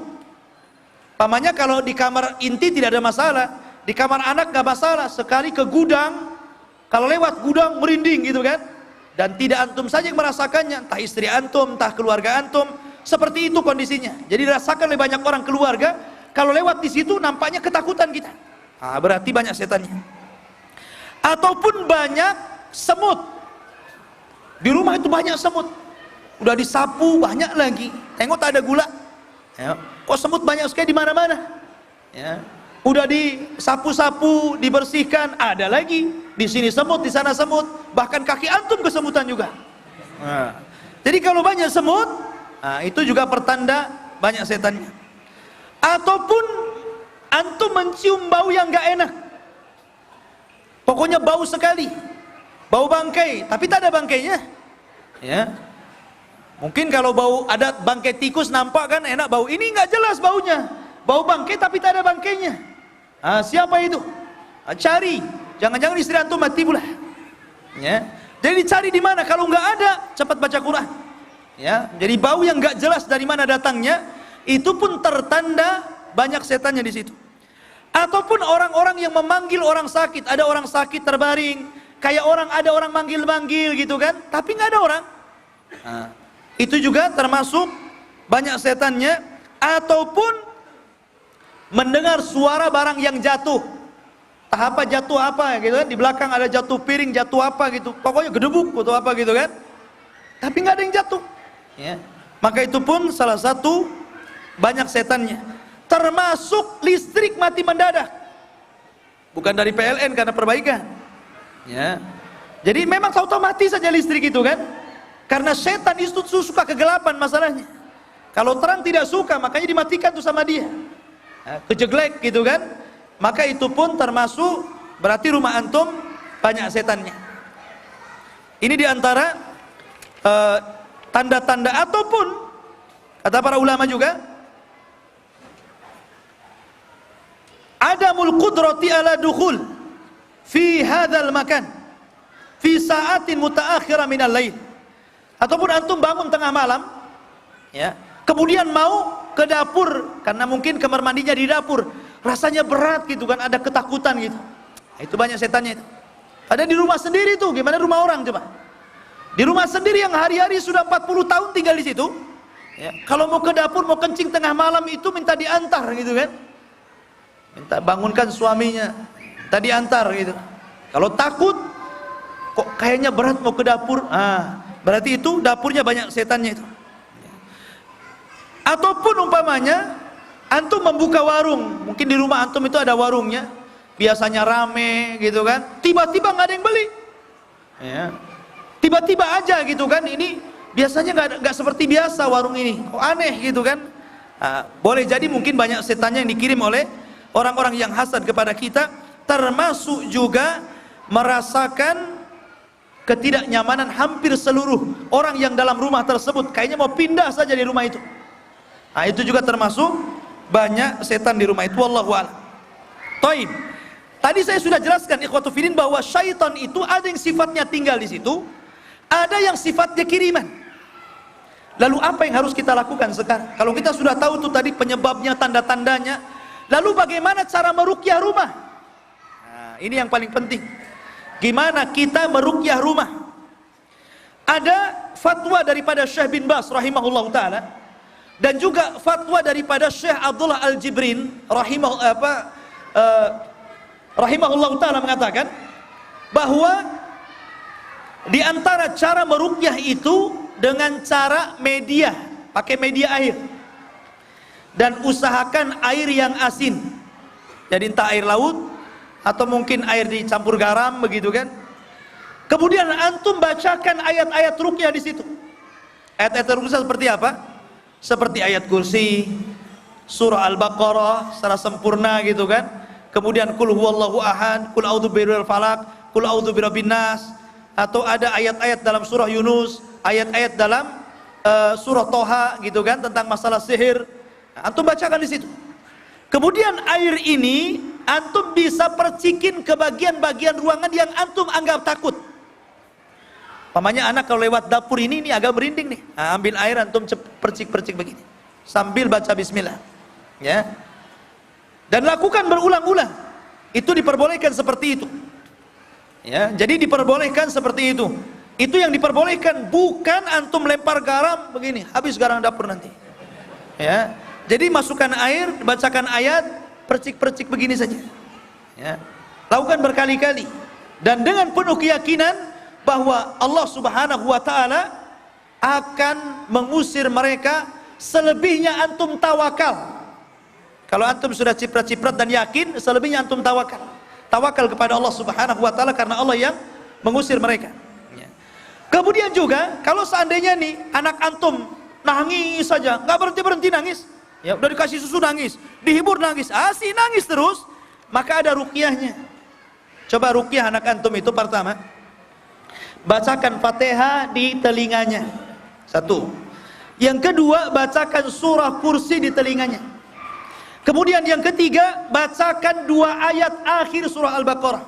Pamannya kalau di kamar inti tidak ada masalah, di kamar anak nggak masalah. Sekali ke gudang, kalau lewat gudang merinding gitu kan. Dan tidak antum saja yang merasakannya, entah istri antum, entah keluarga antum. Seperti itu kondisinya. Jadi dirasakan oleh banyak orang keluarga. Kalau lewat di situ nampaknya ketakutan kita. Nah, berarti banyak setannya. Ataupun banyak semut. Di rumah itu banyak semut. Udah disapu banyak lagi. Tengok tak ada gula. Ya. Kok semut banyak sekali di mana-mana. Ya. Udah disapu-sapu, dibersihkan, ada lagi. Di sini semut, di sana semut. Bahkan kaki antum kesemutan juga. Nah. Jadi kalau banyak semut, nah, itu juga pertanda banyak setannya. Ataupun antum mencium bau yang gak enak. Pokoknya bau sekali. Bau bangkai, tapi tak ada bangkainya. Ya. Mungkin kalau bau ada bangkai tikus nampak kan enak bau. Ini nggak jelas baunya. Bau bangkai tapi tak ada bangkainya. Ah, siapa itu? Ah, cari. Jangan-jangan istri antum mati pula. Ya. Jadi cari di mana? Kalau nggak ada, cepat baca Quran. Ya. Jadi bau yang nggak jelas dari mana datangnya, itu pun tertanda banyak setannya di situ. Ataupun orang-orang yang memanggil orang sakit. Ada orang sakit terbaring. Kayak ada orang manggil-manggil gitu kan, tapi nggak ada orang. Nah, itu juga termasuk banyak setannya. Ataupun mendengar suara barang yang jatuh. Entah apa jatuh apa gitu kan, di belakang ada jatuh piring, jatuh apa gitu. Pokoknya gedebuk atau apa gitu kan. Tapi nggak ada yang jatuh. Ya. Maka itu pun salah satu banyak setannya. Termasuk listrik mati mendadak. Bukan dari PLN karena perbaikan. Ya. Jadi memang tahu-tahu mati saja listrik itu kan. Karena setan itu suka kegelapan masalahnya. Kalau terang tidak suka, makanya dimatikan tuh sama dia. Ya, kejeglek gitu kan. Maka itu pun termasuk berarti rumah antum banyak setannya. Ini diantara tanda-tanda. Ataupun kata para ulama juga, adamul qudrati ala dukhul fi hadzal makan fi sa'atin mutaakhirah minal lail. Ataupun antum bangun tengah malam, ya, kemudian mau ke dapur karena mungkin kamar mandinya di dapur, rasanya berat gitu kan, ada ketakutan gitu. Nah, itu banyak setannya itu. Ada di rumah sendiri tuh, gimana rumah orang coba? Di rumah sendiri yang hari-hari sudah 40 tahun tinggal di situ, ya, kalau mau ke dapur, mau kencing tengah malam itu minta diantar gitu kan. Minta bangunkan suaminya, minta diantar gitu. Kalau takut, kok kayaknya berat mau ke dapur, berarti itu dapurnya banyak setannya itu. Ataupun umpamanya antum membuka warung, mungkin di rumah antum itu ada warungnya, biasanya rame gitu kan, tiba-tiba nggak ada yang beli, ya. Tiba-tiba aja gitu kan, ini biasanya nggak seperti biasa warung ini, kok aneh gitu kan. Boleh jadi mungkin banyak setannya yang dikirim oleh orang-orang yang hasad kepada kita. Termasuk juga merasakan ketidaknyamanan hampir seluruh orang yang dalam rumah tersebut, kayaknya mau pindah saja di rumah itu. Nah, itu juga termasuk banyak setan di rumah itu, wallahu a'lam. Taib. Tadi saya sudah jelaskan ikhwatu fillah bahwa syaitan itu ada yang sifatnya tinggal di situ, ada yang sifatnya kiriman. Lalu apa yang harus kita lakukan sekarang? Kalau kita sudah tahu itu tadi penyebabnya, tanda-tandanya, lalu bagaimana cara meruqyah rumah? Nah, ini yang paling penting. Gimana kita meruqyah rumah? Ada fatwa daripada Syekh bin Baz rahimahullah ta'ala, dan juga fatwa daripada Syekh Abdullah Al-Jibrin rahimahullah ta'ala mengatakan bahwa di antara cara meruqyah itu dengan cara media, pakai media air, dan usahakan air yang asin. Jadi entah air laut atau mungkin air dicampur garam begitu kan. Kemudian antum bacakan ayat-ayat ruqyah di situ. Ayat-ayat ruqyah seperti apa? Seperti ayat kursi, surah Al-Baqarah secara sempurna gitu kan. Kemudian kul huwallahu ahad, kul a'udzu birabbil falaq, kul a'udzu birabbin nas, atau ada ayat-ayat dalam surah Yunus, ayat-ayat dalam surah Toha gitu kan tentang masalah sihir. Nah, antum bacakan di situ. Kemudian air ini antum bisa percikin ke bagian-bagian ruangan yang antum anggap takut. Pamannya anak kalau lewat dapur ini agak merinding nih. Nah, ambil air antum percik-percik begini sambil baca bismillah. Ya. Dan lakukan berulang-ulang. Itu diperbolehkan seperti itu. Ya, jadi diperbolehkan seperti itu. Itu yang diperbolehkan, bukan antum lempar garam begini, habis garam dapur nanti. Ya. Jadi masukkan air, bacakan ayat, percik-percik begini saja. Ya. Lakukan berkali-kali dan dengan penuh keyakinan bahwa Allah Subhanahu wa taala akan mengusir mereka. Selebihnya antum tawakal. Kalau antum sudah ciprat-ciprat dan yakin, selebihnya antum tawakal. Tawakal kepada Allah Subhanahu wa taala karena Allah yang mengusir mereka. Ya. Kemudian juga kalau seandainya nih anak antum nangis saja, nggak berhenti nangis, ya udah dikasih susu nangis, dihibur nangis, asih nangis terus, maka ada ruqyahnya. Coba ruqyah anak antum itu pertama, bacakan Fatihah di telinganya. Satu. Yang kedua, bacakan surah Kursi di telinganya. Kemudian yang ketiga, bacakan 2 ayat akhir surah Al-Baqarah.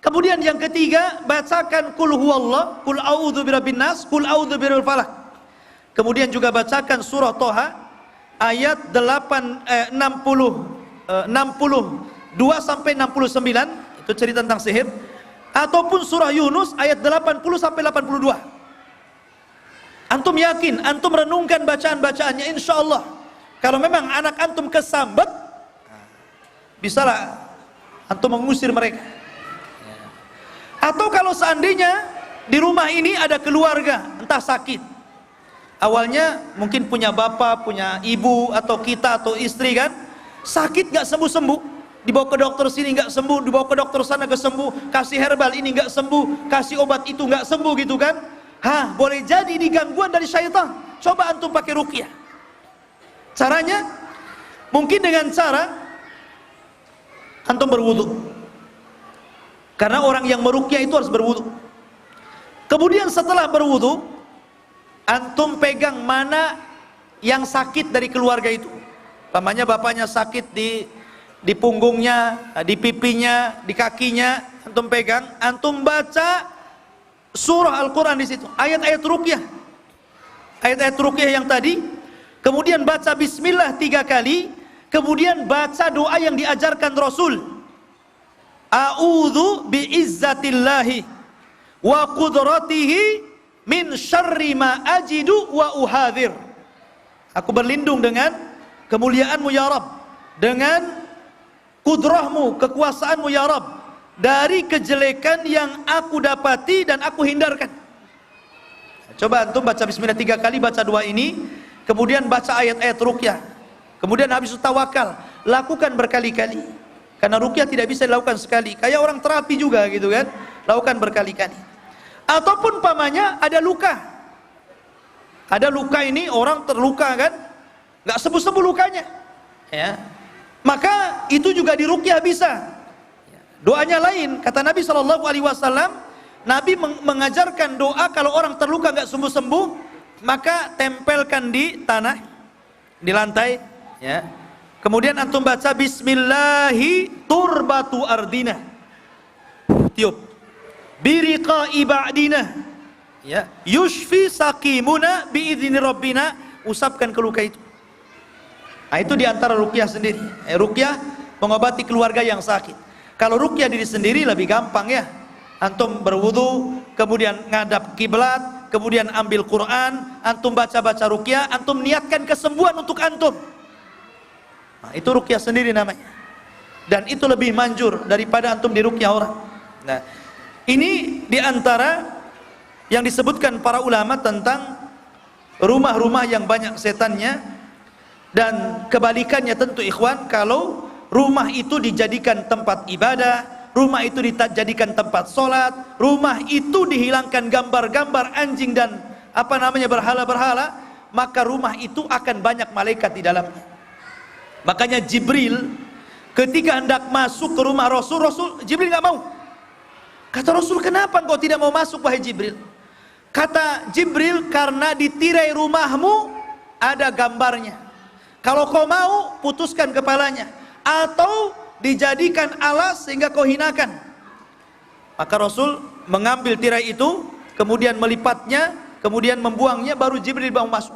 Kemudian yang ketiga, bacakan kul huwallah, kul a'udzu birabbin nas, kul a'udzu birabbil falaq. Kemudian juga bacakan surah Toha ayat 62 sampai 69, itu cerita tentang sihir, ataupun surah Yunus ayat 80 sampai 82. Antum yakin, antum renungkan bacaan-bacaannya, insya Allah kalau memang anak antum kesambet, bisalah antum mengusir mereka. Atau kalau seandainya di rumah ini ada keluarga entah sakit, awalnya mungkin punya bapak, punya ibu, atau kita atau istri kan sakit gak sembuh-sembuh, dibawa ke dokter sini gak sembuh, dibawa ke dokter sana gak sembuh, kasih herbal ini gak sembuh, kasih obat itu gak sembuh gitu kan. Boleh jadi ini gangguan dari syaitan. Coba antum pakai ruqyah. Caranya mungkin dengan cara antum berwudu. Karena orang yang meruqyah itu harus berwudu. Kemudian setelah berwudu, antum pegang mana yang sakit dari keluarga itu. Pamannya bapaknya sakit di punggungnya, di pipinya, di kakinya, antum pegang, antum baca surah Al-Quran di situ, ayat-ayat ruqyah, ayat-ayat ruqyah yang tadi. Kemudian baca bismillah 3 kali. Kemudian baca doa yang diajarkan Rasul, a'udzu bi'izzatillahi wa qudratihi min syarri ma ajidu wa uhadhir. Aku berlindung dengan kemuliaanmu ya Rabb, dengan kudrahmu, kekuasaanmu ya Rabb, dari kejelekan yang aku dapati dan aku hindarkan. Coba antum baca bismillah 3 kali, baca doa ini, kemudian baca ayat-ayat ruqyah, kemudian habis itu tawakal, lakukan berkali-kali. Karena ruqyah tidak bisa dilakukan sekali, kayak orang terapi juga gitu kan, lakukan berkali-kali. Ataupun pamannya ada luka, ini orang terluka kan, nggak sembuh-sembuh lukanya, ya, maka itu juga diruqyah bisa. Doanya lain, kata Nabi SAW, Nabi mengajarkan doa kalau orang terluka nggak sembuh-sembuh, maka tempelkan di tanah, di lantai, ya. Kemudian antum baca bismillahi turbatu ardina. Tiup. Biriqa ibadina. Ya, yushfi saqimuna biidzini rabbina, usapkan ke luka itu. Nah, itu diantara ruqyah sendiri. Ruqyah mengobati keluarga yang sakit. Kalau ruqyah diri sendiri lebih gampang ya. Antum berwudu, kemudian ngadap kiblat, kemudian ambil Quran, antum baca-baca ruqyah, antum niatkan kesembuhan untuk antum. Nah, itu ruqyah sendiri namanya. Dan itu lebih manjur daripada antum di ruqyah orang. Nah, ini diantara yang disebutkan para ulama tentang rumah-rumah yang banyak setannya. Dan kebalikannya tentu ikhwan, kalau rumah itu dijadikan tempat ibadah, rumah itu dijadikan tempat sholat, rumah itu dihilangkan gambar-gambar anjing dan berhala-berhala, maka rumah itu akan banyak malaikat di dalamnya. Makanya Jibril ketika hendak masuk ke rumah Rasul, Jibril nggak mau. Kata Rasul, kenapa engkau tidak mau masuk wahai Jibril? Kata Jibril, karena di tirai rumahmu ada gambarnya. Kalau kau mau, putuskan kepalanya, atau dijadikan alas sehingga kau hinakan. Maka Rasul mengambil tirai itu, kemudian melipatnya, kemudian membuangnya, baru Jibril mau masuk.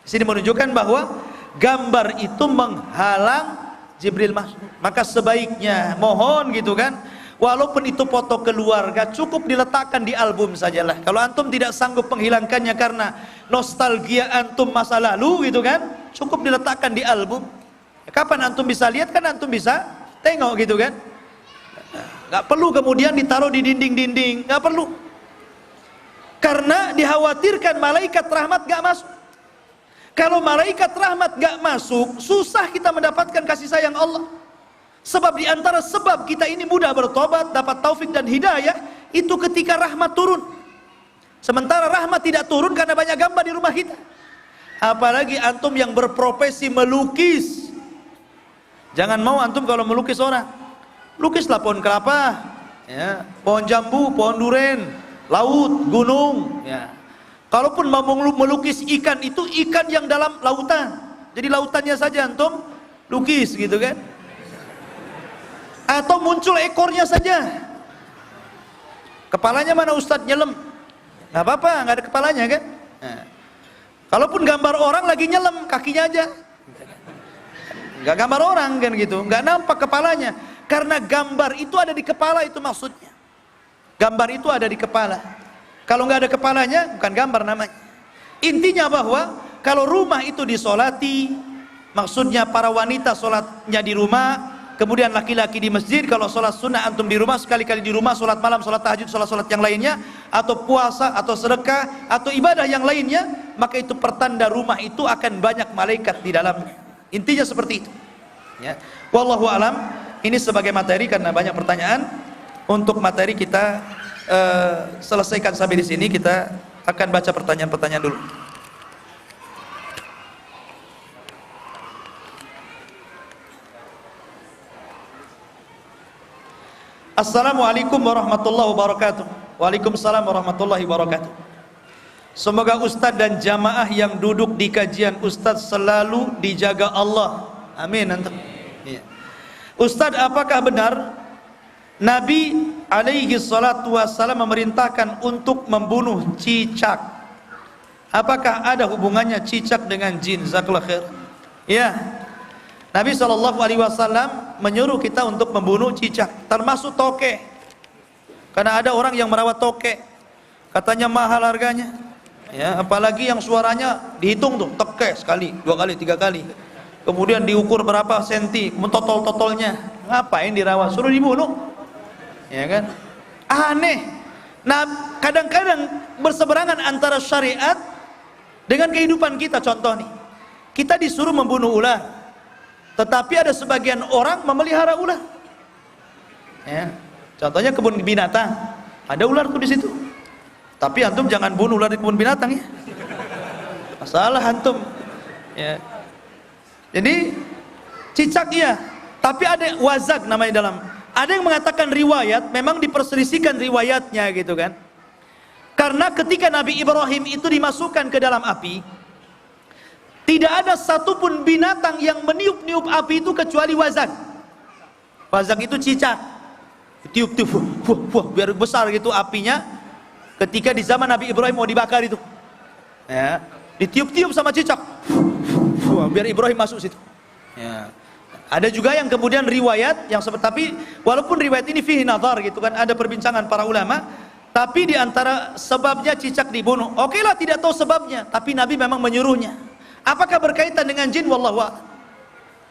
Di sini menunjukkan bahwa gambar itu menghalang Jibril masuk. Maka sebaiknya mohon gitu kan, walaupun itu foto keluarga, cukup diletakkan di album sajalah. Kalau antum tidak sanggup menghilangkannya karena nostalgia antum masa lalu gitu kan, cukup diletakkan di album. Kapan antum bisa lihat kan, antum bisa tengok gitu kan. Nggak perlu kemudian ditaruh di dinding-dinding, nggak perlu. Karena dikhawatirkan malaikat rahmat nggak masuk. Kalau malaikat rahmat nggak masuk, susah kita mendapatkan kasih sayang Allah. Sebab di antara sebab kita ini mudah bertobat, dapat taufik dan hidayah, itu ketika rahmat turun. Sementara rahmat tidak turun karena banyak gambar di rumah kita. Apalagi antum yang berprofesi melukis. Jangan mau antum kalau melukis orang, lukislah pohon kelapa, ya, pohon jambu, pohon duren, laut, gunung, ya. Kalaupun mau melukis ikan, itu ikan yang dalam lautan. Jadi lautannya saja antum lukis gitu kan. Atau muncul ekornya saja. Kepalanya mana Ustadz nyelam? Nggak apa-apa, nggak ada kepalanya kan. Nah, kalaupun gambar orang lagi nyelam, kakinya aja. Nggak gambar orang kan gitu, nggak nampak kepalanya. Karena gambar itu ada di kepala, itu maksudnya. Gambar itu ada di kepala. Kalau nggak ada kepalanya, bukan gambar namanya. Intinya bahwa kalau rumah itu disolati, maksudnya para wanita sholatnya di rumah, kemudian laki-laki di masjid. Kalau sholat sunnah antum di rumah, sekali-kali di rumah, sholat malam, sholat tahajud, sholat yang lainnya, atau puasa, atau sedekah, atau ibadah yang lainnya, maka itu pertanda rumah itu akan banyak malaikat di dalamnya. Intinya seperti itu, ya. Wallahu alam. Ini sebagai materi karena banyak pertanyaan. Untuk materi kita selesaikan sampai di sini. Kita akan baca pertanyaan-pertanyaan dulu. Assalamualaikum warahmatullahi wabarakatuh. Waalaikumsalam warahmatullahi wabarakatuh. Semoga Ustadz dan jamaah yang duduk di kajian Ustadz selalu dijaga Allah. Amin. Ya. Ustadz, apakah benar Nabi alaihi salatu wassalam memerintahkan untuk membunuh cicak? Apakah ada hubungannya cicak dengan jin? Jazakallahu khair. Ya. Nabi SAW menyuruh kita untuk membunuh cicak, termasuk tokek. Karena ada orang yang merawat tokek, katanya mahal harganya. Ya, apalagi yang suaranya dihitung tuh, tokek sekali, 2 kali, 3 kali. Kemudian diukur berapa senti, mentotol-totolnya. Ngapain dirawat? Suruh dibunuh. Ya kan? Aneh. Nah, kadang-kadang berseberangan antara syariat dengan kehidupan kita. Contoh nih, kita disuruh membunuh ular, tetapi ada sebagian orang memelihara ular. Ya. Contohnya kebun binatang, ada ular tuh di situ. Tapi antum jangan bunuh ular di kebun binatang ya. Masalah antum. Ya. Jadi cicak ya, tapi ada wazak namanya dalam. Ada yang mengatakan riwayat, memang diperselisihkan riwayatnya gitu kan. Karena ketika Nabi Ibrahim itu dimasukkan ke dalam api, Tidak ada satupun binatang yang meniup-niup api itu kecuali wazak. Wazak itu cicak. Tiup-tiup, biar besar gitu apinya. Ketika di zaman Nabi Ibrahim mau dibakar itu, ya, ditiup-tiup sama cicak, biar Ibrahim masuk situ. Ya. Ada juga yang kemudian riwayat yang seperti, tapi walaupun riwayat ini fihi nazar gitu kan, ada perbincangan para ulama. Tapi di antara sebabnya cicak dibunuh. Oke lah, tidak tahu sebabnya, tapi Nabi memang menyuruhnya. Apakah berkaitan dengan jin? Wallahu a'lam.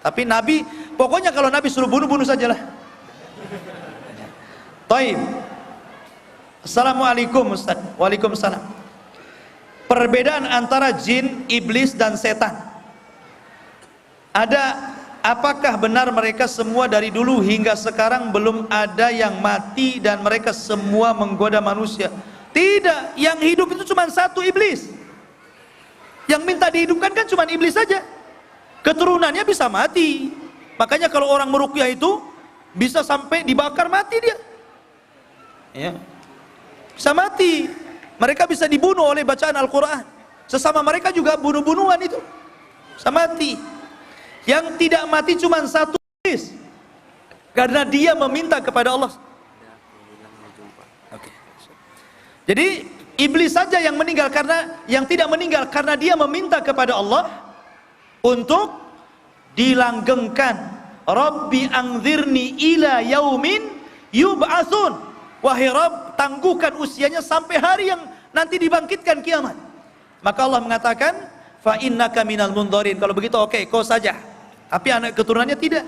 Tapi Nabi, pokoknya kalau Nabi suruh bunuh sajalah. Taib. Assalamualaikum Ustaz. Waalaikumsalam. Perbedaan antara jin, iblis dan setan. Apakah benar mereka semua dari dulu hingga sekarang belum ada yang mati dan mereka semua menggoda manusia? Tidak, yang hidup itu cuma satu, iblis. Yang minta dihidupkan kan cuma iblis saja. Keturunannya bisa mati. Makanya kalau orang meruqyah itu bisa sampai dibakar mati dia. Ya. Bisa mati. Mereka bisa dibunuh oleh bacaan Al-Quran. Sesama mereka juga bunuh-bunuhan itu. Bisa mati. Yang tidak mati cuma satu, iblis. Karena dia meminta kepada Allah. Oke. Jadi iblis saja yang meninggal, karena yang tidak meninggal karena dia meminta kepada Allah untuk dilanggengkan. Rabbi anzirni ila yaumin yub'atsun. Wahai Rabb, tangguhkan usianya sampai hari yang nanti dibangkitkan kiamat. Maka Allah mengatakan, fa innaka minal mundharin. Kalau begitu oke, kau saja. Tapi anak keturunannya tidak.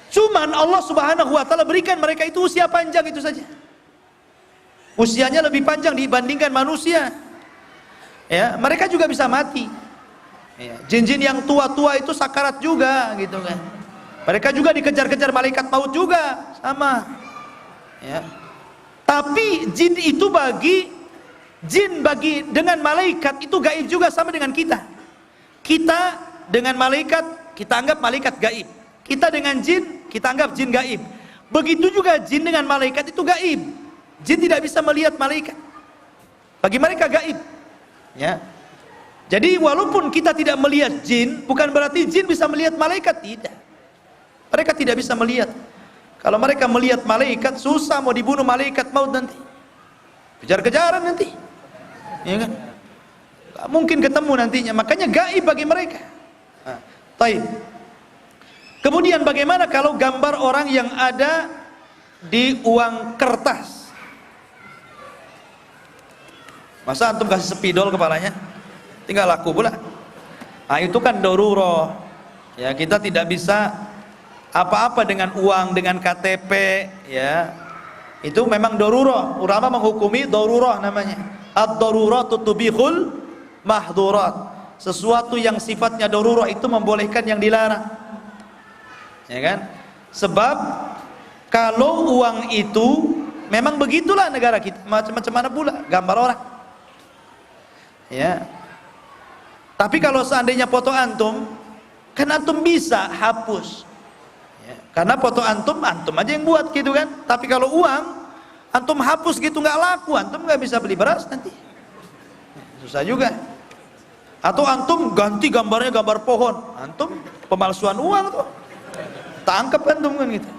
Cuman Allah Subhanahu wa taala berikan mereka itu usia panjang itu saja. Usianya lebih panjang dibandingkan manusia. Ya, mereka juga bisa mati. Ya, jin-jin yang tua-tua itu sakarat juga gitu kan. Mereka juga dikejar-kejar malaikat maut juga, sama. Ya. Tapi jin bagi dengan malaikat itu gaib juga, sama dengan kita. Kita dengan malaikat, kita anggap malaikat gaib. Kita dengan jin, kita anggap jin gaib. Begitu juga jin dengan malaikat itu gaib. Jin tidak bisa melihat malaikat. Bagi mereka gaib. Ya. Jadi walaupun kita tidak melihat jin, bukan berarti jin bisa melihat malaikat, tidak. Mereka tidak bisa melihat. Kalau mereka melihat malaikat, susah mau dibunuh malaikat maut nanti. Kejar-kejaran nanti. Ya kan? Gak mungkin ketemu nantinya. Makanya gaib bagi mereka. Nah, taib. Kemudian bagaimana kalau gambar orang yang ada di uang kertas? Masa antum kasih spidol kepalanya? Tinggal laku pula. Nah, itu kan darurah. Ya, kita tidak bisa apa-apa dengan uang, dengan KTP, ya. Itu memang darurah. Ulama menghukumi darurah namanya. Ad-daruratu tubihul mahdhurat. Sesuatu yang sifatnya darurah itu membolehkan yang dilarang. Ya kan? Sebab kalau uang itu memang begitulah negara kita, macam-macam mana pula gambar orang. Ya. Tapi kalau seandainya foto antum, kan antum bisa hapus. Ya. Karena foto antum aja yang buat gitu kan. Tapi kalau uang antum hapus gitu nggak laku, antum nggak bisa beli beras nanti. Susah juga. Atau antum ganti gambarnya gambar pohon, antum pemalsuan uang tuh. Tangkap antum kan gitu.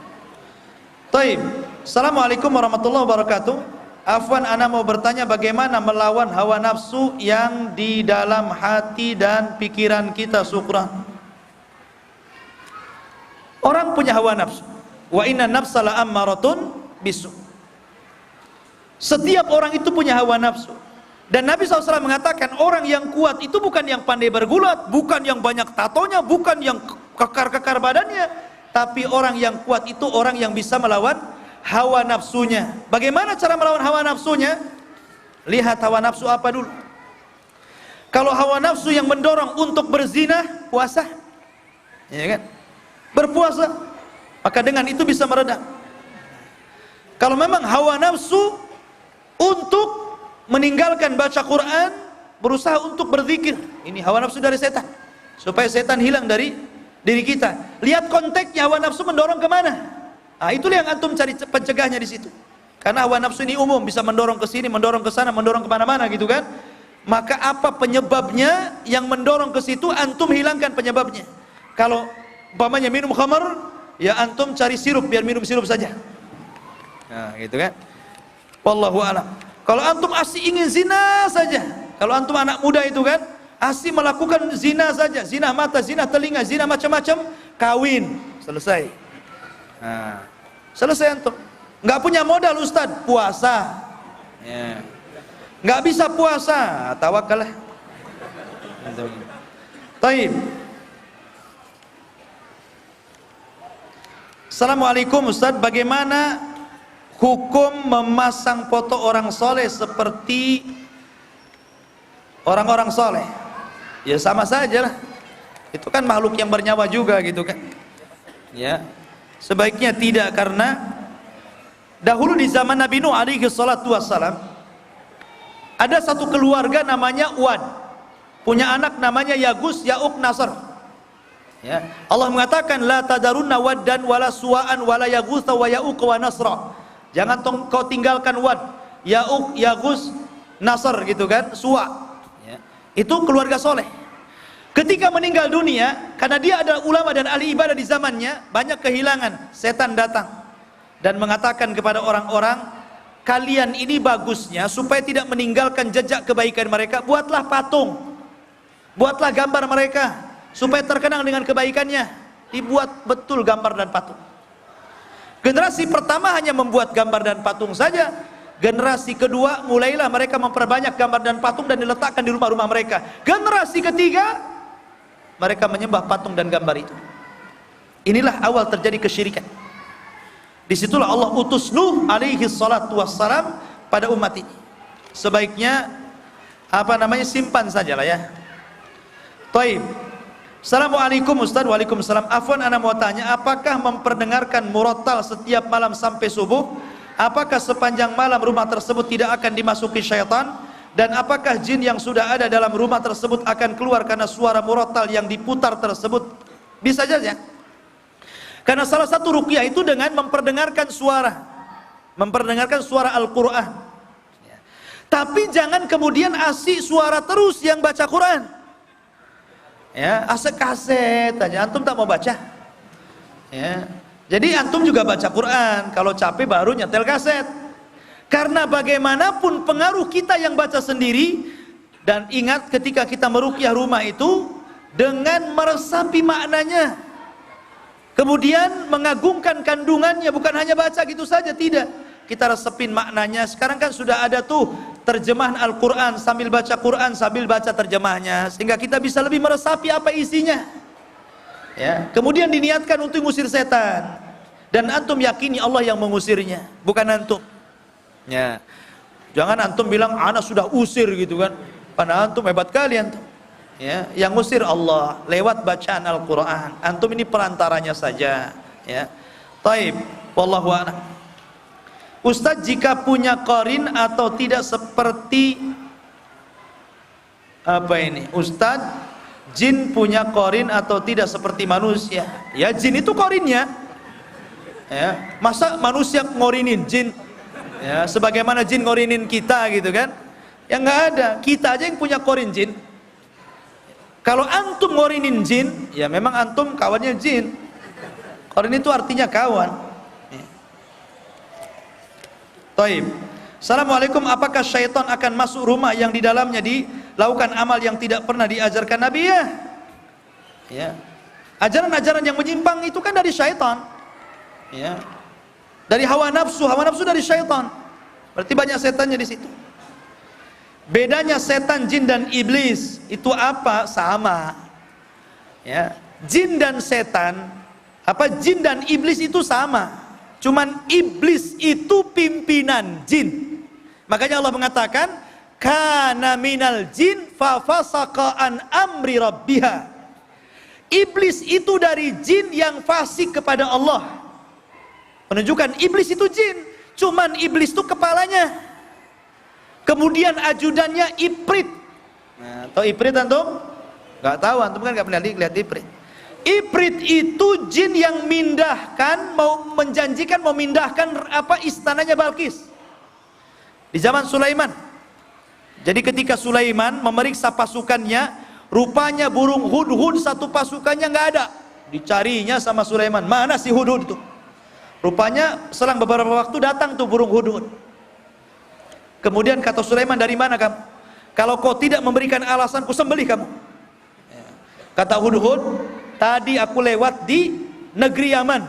Taib. Assalamualaikum warahmatullahi wabarakatuh. Afwan, ana mau bertanya bagaimana melawan hawa nafsu yang di dalam hati dan pikiran kita. Syukran. Orang punya hawa nafsu. Wa inna nafsa la ammaratun bisu. Setiap orang itu punya hawa nafsu. Dan Nabi SAW mengatakan orang yang kuat itu bukan yang pandai bergulat, bukan yang banyak tatonya, bukan yang kekar-kekar badannya, tapi orang yang kuat itu orang yang bisa melawan hawa nafsunya. Bagaimana cara melawan hawa nafsunya? Lihat hawa nafsu apa dulu. Kalau hawa nafsu yang mendorong untuk berzina, puasa, ya kan? Berpuasa, maka dengan itu bisa meredam. Kalau memang hawa nafsu untuk meninggalkan baca Quran, berusaha untuk berzikir, ini hawa nafsu dari setan, supaya setan hilang dari diri kita. Lihat konteksnya, hawa nafsu mendorong kemana? Nah, itulah yang antum cari pencegahnya di situ. Karena hawa nafsu ini umum, bisa mendorong ke sini, mendorong ke sana, mendorong kemana-mana gitu kan. maka apa penyebabnya yang mendorong ke situ, antum hilangkan penyebabnya. Kalau umpamanya minum khamar, ya antum cari sirup, biar minum sirup saja. Nah, gitu kan. Wallahu a'lam. Kalau antum asih ingin zina saja, kalau antum anak muda itu kan, asih melakukan zina saja, zina mata, zina telinga, zina macam-macam, kawin, selesai. Nah, selesai antum. Nggak punya modal Ustaz, puasa. Ya. Nggak bisa puasa, tawakal lah. Taib. Assalamualaikum Ustaz, bagaimana hukum memasang foto orang soleh seperti orang-orang soleh? Ya sama saja lah. Itu kan makhluk yang bernyawa juga gitu kan. Ya, sebaiknya tidak, karena dahulu di zaman Nabi Nuh alaihi salatu wassalam, ada satu keluarga namanya Wad, punya anak namanya Yagus, Ya'uq, Nasr. Ya. Allah mengatakan la tadarunna waddan wala suwa'an wala yaghutsa wa ya'uq wa nasra. Jangan kau tinggalkan Wad, Ya'uq, Yagus, Nasr gitu kan, Suwa. Ya. Itu keluarga soleh. Ketika meninggal dunia, karena dia adalah ulama dan ahli ibadah di zamannya, banyak kehilangan. Setan datang dan mengatakan kepada orang-orang, kalian ini bagusnya supaya tidak meninggalkan jejak kebaikan mereka, buatlah patung, buatlah gambar mereka supaya terkenang dengan kebaikannya. Dibuat betul gambar dan patung. Generasi pertama hanya membuat gambar dan patung saja. Generasi kedua mulailah mereka memperbanyak gambar dan patung dan diletakkan di rumah-rumah mereka. Generasi ketiga mereka menyembah patung dan gambar itu. Inilah awal terjadi kesyirikan. Disitulah Allah utus Nuh alaihi salatu wassalam pada umat ini. Sebaiknya simpan sajalah ya. Taib. Assalamualaikum Ustaz. Waalaikumsalam. Afwan, ana mau tanya, apakah memperdengarkan murattal setiap malam sampai subuh, apakah sepanjang malam rumah tersebut tidak akan dimasuki syaitan? Dan apakah jin yang sudah ada dalam rumah tersebut akan keluar karena suara murattal yang diputar tersebut? Bisa saja. Karena salah satu ruqyah itu dengan memperdengarkan suara Al-Quran. Tapi jangan kemudian asik suara terus yang baca Quran. Ya, asik kaset aja, antum tak mau baca. Ya, jadi antum juga baca Quran. Kalau capek baru nyetel kaset. Karena bagaimanapun pengaruh kita yang baca sendiri. Dan ingat ketika kita meruqyah rumah itu dengan meresapi maknanya. Kemudian mengagungkan kandungannya, bukan hanya baca gitu saja, tidak. Kita resepin maknanya. Sekarang kan sudah ada tuh terjemahan Al-Quran, sambil baca Quran, sambil baca terjemahnya, sehingga kita bisa lebih meresapi apa isinya. Ya. Kemudian diniatkan untuk mengusir setan. Dan antum yakini Allah yang mengusirnya, bukan antum. Ya. Jangan antum bilang, ana sudah usir gitu kan. Padahal antum hebat kali antum. Ya, yang ngusir Allah lewat bacaan Al-Quran. Antum ini perantaranya saja. Ya, taib. Wallahu a'lam. Ustadz, jika punya qarin atau tidak seperti apa ini? Ustadz, jin punya qarin atau tidak seperti manusia? Ya, jin itu qarinnya. Ya, masa manusia ngorinin jin? Ya, sebagaimana jin ngorinin kita gitu kan? Ya nggak ada. Kita aja yang punya qarin jin. Kalau antum ngorinin jin, ya memang antum kawannya jin. Qarin itu artinya kawan. Taib. Assalamualaikum, apakah syaitan akan masuk rumah yang di dalamnya dilakukan amal yang tidak pernah diajarkan Nabi? Ya. Ajaran-ajaran yang menyimpang itu kan dari syaitan. Ya. Dari hawa nafsu dari syaitan. Berarti banyak setannya di situ. Bedanya setan, jin dan iblis itu apa? Sama. Ya. Jin dan setan, jin dan iblis itu sama. Cuman iblis itu pimpinan jin. Makanya Allah mengatakan, kana minal jin fa fasaqa an amri rabbiha. Iblis itu dari jin yang fasik kepada Allah. Menunjukkan iblis itu jin, cuman iblis itu kepalanya. Kemudian ajudannya Ifrit. Nah, tahu Ifrit antum? Gak tahu, antum kan gak pernah lihat Ifrit. Ifrit itu jin yang menjanjikan memindahkan istananya Balkis di zaman Sulaiman. Jadi ketika Sulaiman memeriksa pasukannya, rupanya burung hudhud satu pasukannya nggak ada. Dicarinya sama Sulaiman, mana si hudhud itu? Rupanya selang beberapa waktu datang tuh burung hudhud. Kemudian kata Sulaiman, dari mana kamu? Kalau kau tidak memberikan alasan, ku sembelih kamu. Kata hudhud, tadi aku lewat di negeri Yaman.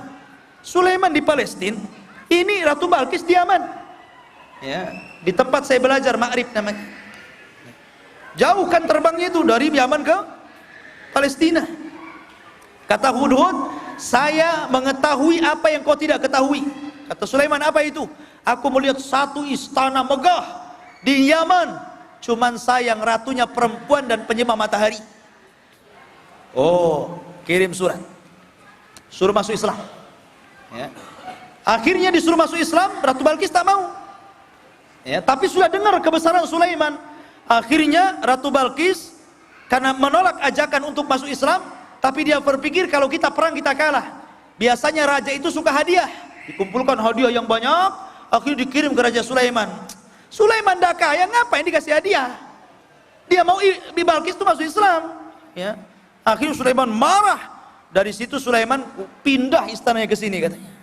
Sulaiman di Palestina, ini Ratu Balkis di Yaman. Ya, di tempat saya belajar Ma'rib namanya. Jauh kan terbangnya itu dari Yaman ke Palestina. Kata hudhud, saya mengetahui apa yang kau tidak ketahui. Kata Sulaiman, apa itu? Aku melihat satu istana megah di Yaman. Cuman sayang ratunya perempuan dan penyembah matahari. Oh, kirim surat, suruh masuk Islam. Ya. Akhirnya disuruh masuk Islam, Ratu Balkis tak mau. Ya, tapi sudah dengar kebesaran Sulaiman. Akhirnya Ratu Balkis karena menolak ajakan untuk masuk Islam, tapi dia berpikir kalau kita perang kita kalah. Biasanya raja itu suka hadiah, dikumpulkan hadiah yang banyak, akhirnya dikirim ke Raja Sulaiman. Sulaiman dah kaya, ngapain dikasih hadiah? Dia mau Balkis itu masuk Islam. Ya. Akhirnya Sulaiman marah. Dari situ Sulaiman pindah istananya ke sini katanya.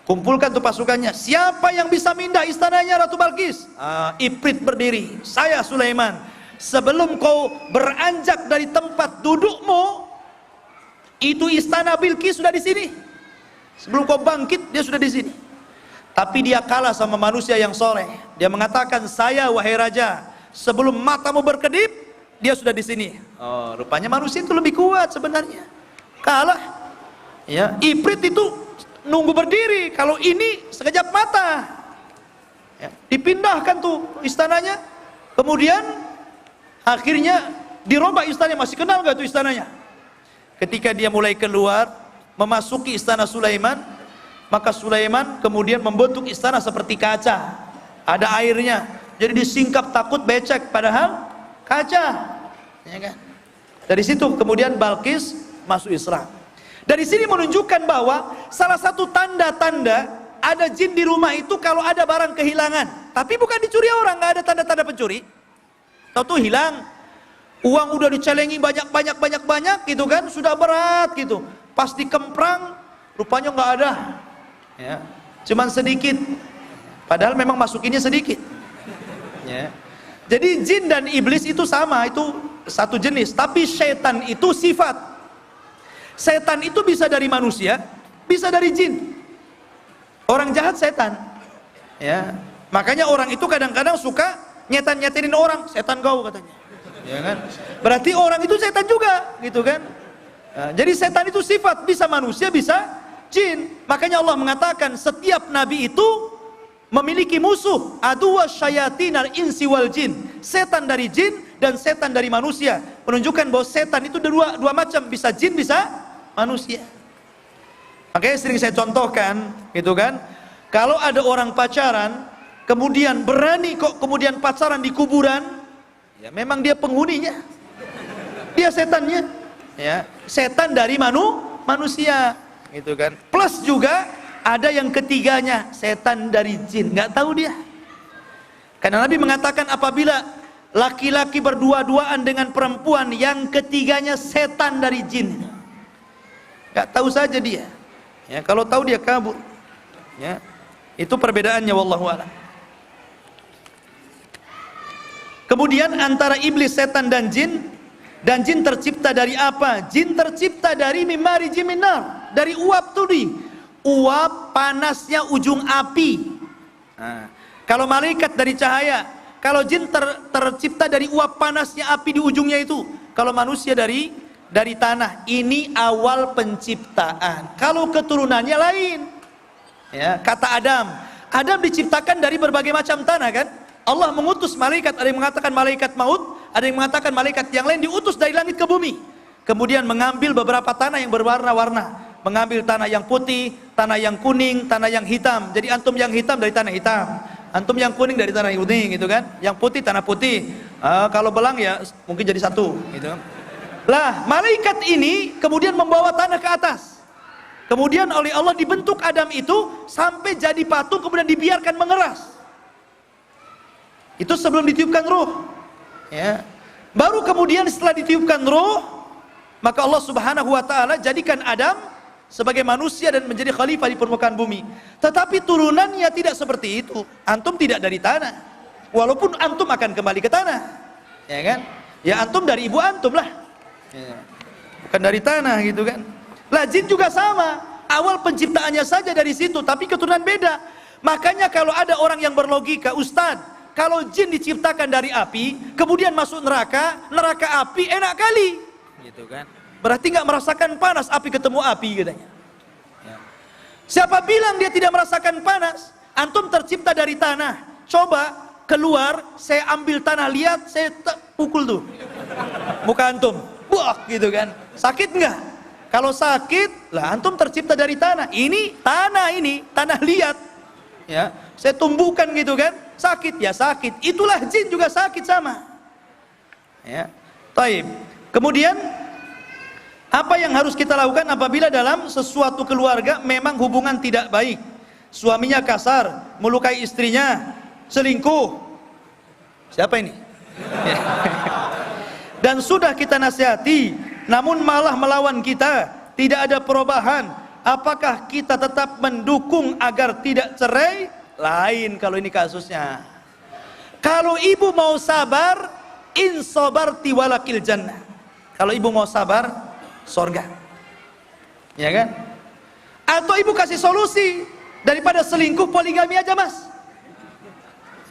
Kumpulkan tuh pasukannya. Siapa yang bisa pindah istananya Ratu Balkis? Ifrit berdiri. Saya Sulaiman. Sebelum kau beranjak dari tempat dudukmu, itu istana Bilqis sudah di sini. Sebelum kau bangkit, dia sudah di sini. Tapi dia kalah sama manusia yang soleh. Dia mengatakan, saya wahai raja, sebelum matamu berkedip, dia sudah di sini. Oh, rupanya manusia itu lebih kuat sebenarnya. Kalah. Ya, Ifrit itu nunggu berdiri. Kalau ini sekejap mata. Ya, dipindahkan tuh istananya. Kemudian akhirnya dirubah istananya. Masih kenal gak tuh istananya? Ketika dia mulai keluar, memasuki istana Sulaiman, maka Sulaiman kemudian membentuk istana seperti kaca. Ada airnya. Jadi disingkap takut becek, padahal kaca. Ya kan? Dari situ kemudian Balkis masuk Islam. Dari sini menunjukkan bahwa salah satu tanda-tanda ada jin di rumah itu kalau ada barang kehilangan. Tapi bukan dicuri orang, nggak ada tanda-tanda pencuri. Tahu hilang, uang udah dicelengi banyak gitu kan, sudah berat gitu. Pas dikemprang, rupanya nggak ada. Ya, cuman sedikit. Padahal memang masukinnya sedikit. Ya. Jadi jin dan iblis itu sama, itu satu jenis. Tapi setan itu sifat. Setan itu bisa dari manusia, bisa dari jin. Orang jahat setan. Ya. Makanya orang itu kadang-kadang suka nyetan-nyetenin orang, setan kau katanya. Ya kan? Berarti orang itu setan juga, gitu kan? Nah, jadi setan itu sifat, bisa manusia, bisa jin. Makanya Allah mengatakan setiap nabi itu memiliki musuh, aduwa syayatinal insi wal jin. Setan dari jin dan setan dari manusia. Menunjukkan bahwa setan itu dua macam, bisa jin, bisa manusia. Makanya sering saya contohkan, gitu kan? Kalau ada orang pacaran, kemudian berani kok kemudian pacaran di kuburan, ya memang dia penghuninya, dia setannya, ya setan dari manusia, gitu kan? Plus juga ada yang ketiganya, setan dari jin, nggak tahu dia. Karena Nabi mengatakan apabila laki-laki berdua-duaan dengan perempuan, yang ketiganya setan dari jin. Gak tahu saja dia. Ya, kalau tahu dia kabur. Ya, itu perbedaannya wallahu a'lam. Kemudian antara iblis, setan dan jin tercipta dari apa? Jin tercipta dari mimari jiminar, dari uap tudi. Uap panasnya ujung api. Nah, kalau malaikat dari cahaya, kalau jin tercipta dari uap panasnya api di ujungnya itu. Kalau manusia dari tanah. Ini awal penciptaan. Kalau keturunannya lain, ya, kata Adam diciptakan dari berbagai macam tanah kan. Allah mengutus malaikat, ada yang mengatakan malaikat maut, ada yang mengatakan malaikat yang lain diutus dari langit ke bumi. Kemudian mengambil beberapa tanah yang berwarna-warna, mengambil tanah yang putih, tanah yang kuning, tanah yang hitam. Jadi antum yang hitam dari tanah hitam, antum yang kuning dari tanah kuning, gitu kan. Yang putih tanah putih. Kalau belang ya mungkin jadi satu, gitu. Lah, malaikat ini kemudian membawa tanah ke atas. Kemudian oleh Allah dibentuk Adam itu sampai jadi patung, kemudian dibiarkan mengeras. Itu sebelum ditiupkan ruh. Ya. Baru kemudian setelah ditiupkan ruh, maka Allah Subhanahu wa taala jadikan Adam sebagai manusia dan menjadi khalifah di permukaan bumi. Tetapi turunannya tidak seperti itu. Antum tidak dari tanah. Walaupun antum akan kembali ke tanah. Ya kan? Ya antum dari ibu antum lah. Ya. Bukan dari tanah gitu kan. Lah jin juga sama. Awal penciptaannya saja dari situ, tapi keturunan beda. Makanya kalau ada orang yang berlogika, Ustadz, kalau jin diciptakan dari api, kemudian masuk neraka, neraka api enak kali, gitu kan? Berarti nggak merasakan panas, api ketemu api katanya. Ya. Siapa bilang dia tidak merasakan panas? Antum tercipta dari tanah. Coba keluar, saya ambil tanah, lihat, saya pukul tuh muka antum, buak gitu kan? Sakit nggak? Kalau sakit, lah antum tercipta dari tanah. Ini tanah liat. Ya, saya tumbuhkan gitu kan? Sakit ya sakit. Itulah jin juga sakit sama. Ya. Taib. Kemudian apa yang harus kita lakukan apabila dalam sesuatu keluarga memang hubungan tidak baik? Suaminya kasar, melukai istrinya, selingkuh. Siapa ini? Dan sudah kita nasihati, namun malah melawan kita, tidak ada perubahan. Apakah kita tetap mendukung agar tidak cerai? Lain kalau ini kasusnya. Kalau ibu mau sabar, in sabarti walakil jannah. Kalau ibu mau sabar, sorga. Ya kan? Atau ibu kasih solusi, daripada selingkuh poligami aja mas.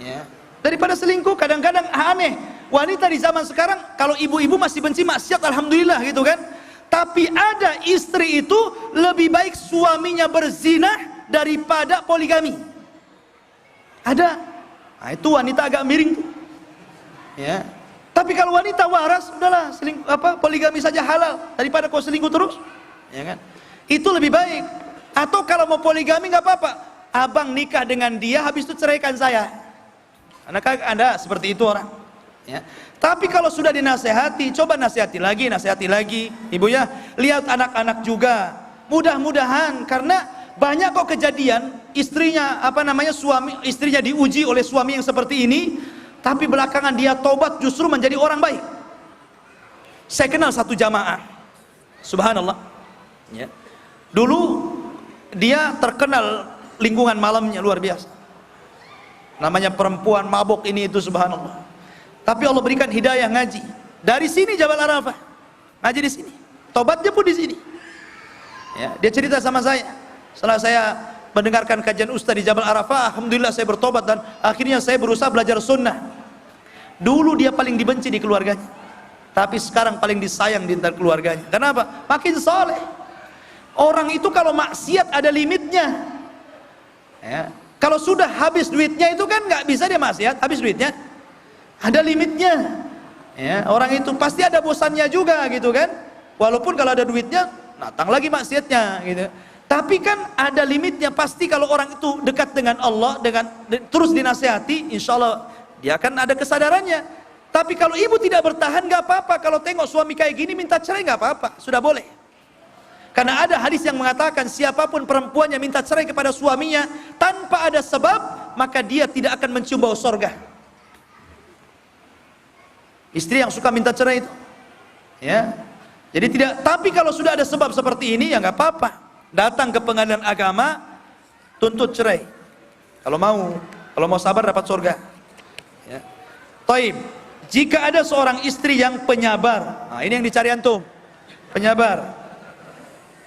Ya. Daripada selingkuh, kadang-kadang aneh. Wanita di zaman sekarang, kalau ibu-ibu masih benci maksiat, alhamdulillah gitu kan. Tapi ada istri itu lebih baik suaminya berzina daripada poligami. Ada. Nah, itu wanita agak miring tuh. Ya. Tapi kalau wanita waras, udahlah poligami saja halal daripada kau selingkuh terus. Ya kan? Itu lebih baik. Atau kalau mau poligami nggak apa-apa. Abang nikah dengan dia, habis itu ceraikan saya. Adakah Anda seperti itu orang? Ya. Tapi kalau sudah dinasehati, coba nasihati lagi, ibu ya, lihat anak-anak juga. Mudah-mudahan, karena banyak kok kejadian istrinya istrinya diuji oleh suami yang seperti ini, tapi belakangan dia tobat justru menjadi orang baik. Saya kenal satu jamaah, subhanallah. Ya. Dulu dia terkenal lingkungan malamnya luar biasa. Namanya perempuan mabok ini itu, subhanallah. Tapi Allah berikan hidayah ngaji. Dari sini Jabal Arafah. Ngaji di sini. Tobatnya pun di sini. Ya, dia cerita sama saya. Setelah saya mendengarkan kajian Ustaz di Jabal Arafah, alhamdulillah saya bertobat dan akhirnya saya berusaha belajar sunnah. Dulu dia paling dibenci di keluarganya. Tapi sekarang paling disayang di antara keluarganya. Kenapa? Makin soleh. Orang itu kalau maksiat ada limitnya. Ya. Kalau sudah habis duitnya itu kan nggak bisa dia maksiat, habis duitnya. Ada limitnya. Ya, orang itu pasti ada bosannya juga gitu kan. Walaupun kalau ada duitnya, datang lagi maksiatnya gitu. Tapi kan ada limitnya. Pasti kalau orang itu dekat dengan Allah, terus dinasihati, insya Allah dia akan ada kesadarannya. Tapi kalau ibu tidak bertahan nggak apa-apa. Kalau tengok suami kayak gini minta cerai nggak apa-apa, sudah boleh. Karena ada hadis yang mengatakan siapapun perempuannya minta cerai kepada suaminya tanpa ada sebab, maka dia tidak akan mencium bau sorga. Istri yang suka minta cerai itu, ya. Jadi tidak. Tapi kalau sudah ada sebab seperti ini, ya nggak apa-apa. Datang ke pengadilan agama, tuntut cerai. Kalau mau sabar dapat surga. Ya. Taib. Jika ada seorang istri yang penyabar, nah ini yang dicari antum, penyabar.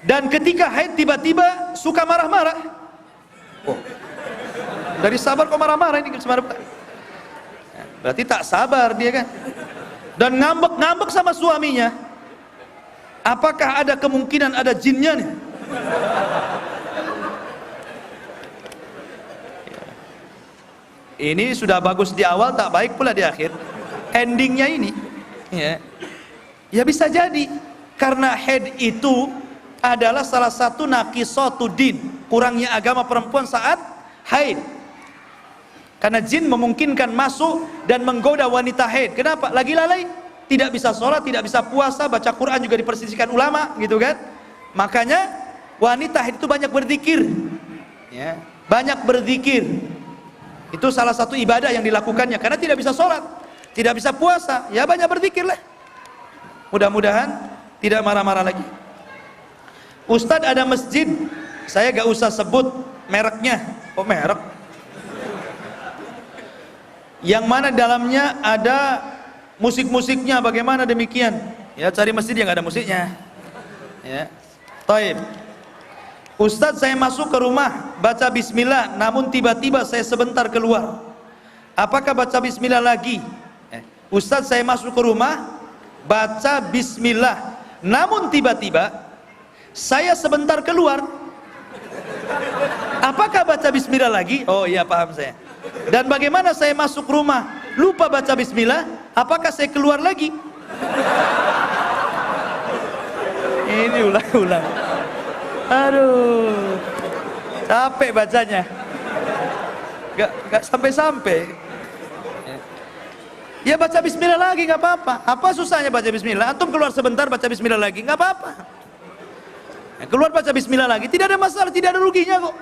Dan ketika haid tiba-tiba suka marah-marah. Oh. Dari sabar kok marah-marah ini sebenarnya. Berarti tak sabar dia kan. Dan ngambek-ngambek sama suaminya. Apakah ada kemungkinan ada jinnya nih? Ini sudah bagus di awal, tak baik pula di akhir. Endingnya ini, ya bisa jadi karena haid itu adalah salah satu naqisatuddin, kurangnya agama perempuan saat haid. Karena jin memungkinkan masuk dan menggoda wanita haid. Kenapa? Lagi lalai, tidak bisa sholat, tidak bisa puasa, baca Quran juga dipersisikan ulama, gitu kan? Makanya wanita haid itu banyak berzikir, ya, banyak berzikir. Itu salah satu ibadah yang dilakukannya karena tidak bisa sholat. tidak bisa puasa, ya banyak berzikirlah. Mudah-mudahan tidak marah-marah lagi. Ustadz, ada masjid, saya gak usah sebut mereknya. Oh, merek? Yang mana dalamnya ada musik-musiknya, bagaimana demikian? Ya, cari masjid yang gak ada musiknya. Ya. Taib. Ustadz, saya masuk ke rumah baca bismillah, namun tiba-tiba saya sebentar keluar. Apakah baca bismillah lagi? Ustadz, saya masuk ke rumah baca bismillah, namun tiba-tiba saya sebentar keluar. Apakah baca bismillah lagi? Oh iya, paham saya. Dan bagaimana saya masuk rumah lupa baca bismillah, apakah saya keluar lagi? Ini ulang-ulang. Aduh, capek bacanya, gak sampai-sampai. Ya baca bismillah lagi, gak apa-apa. Apa susahnya baca bismillah? Antum keluar sebentar baca bismillah lagi, gak apa-apa. Keluar baca bismillah lagi, tidak ada masalah, tidak ada ruginya kok.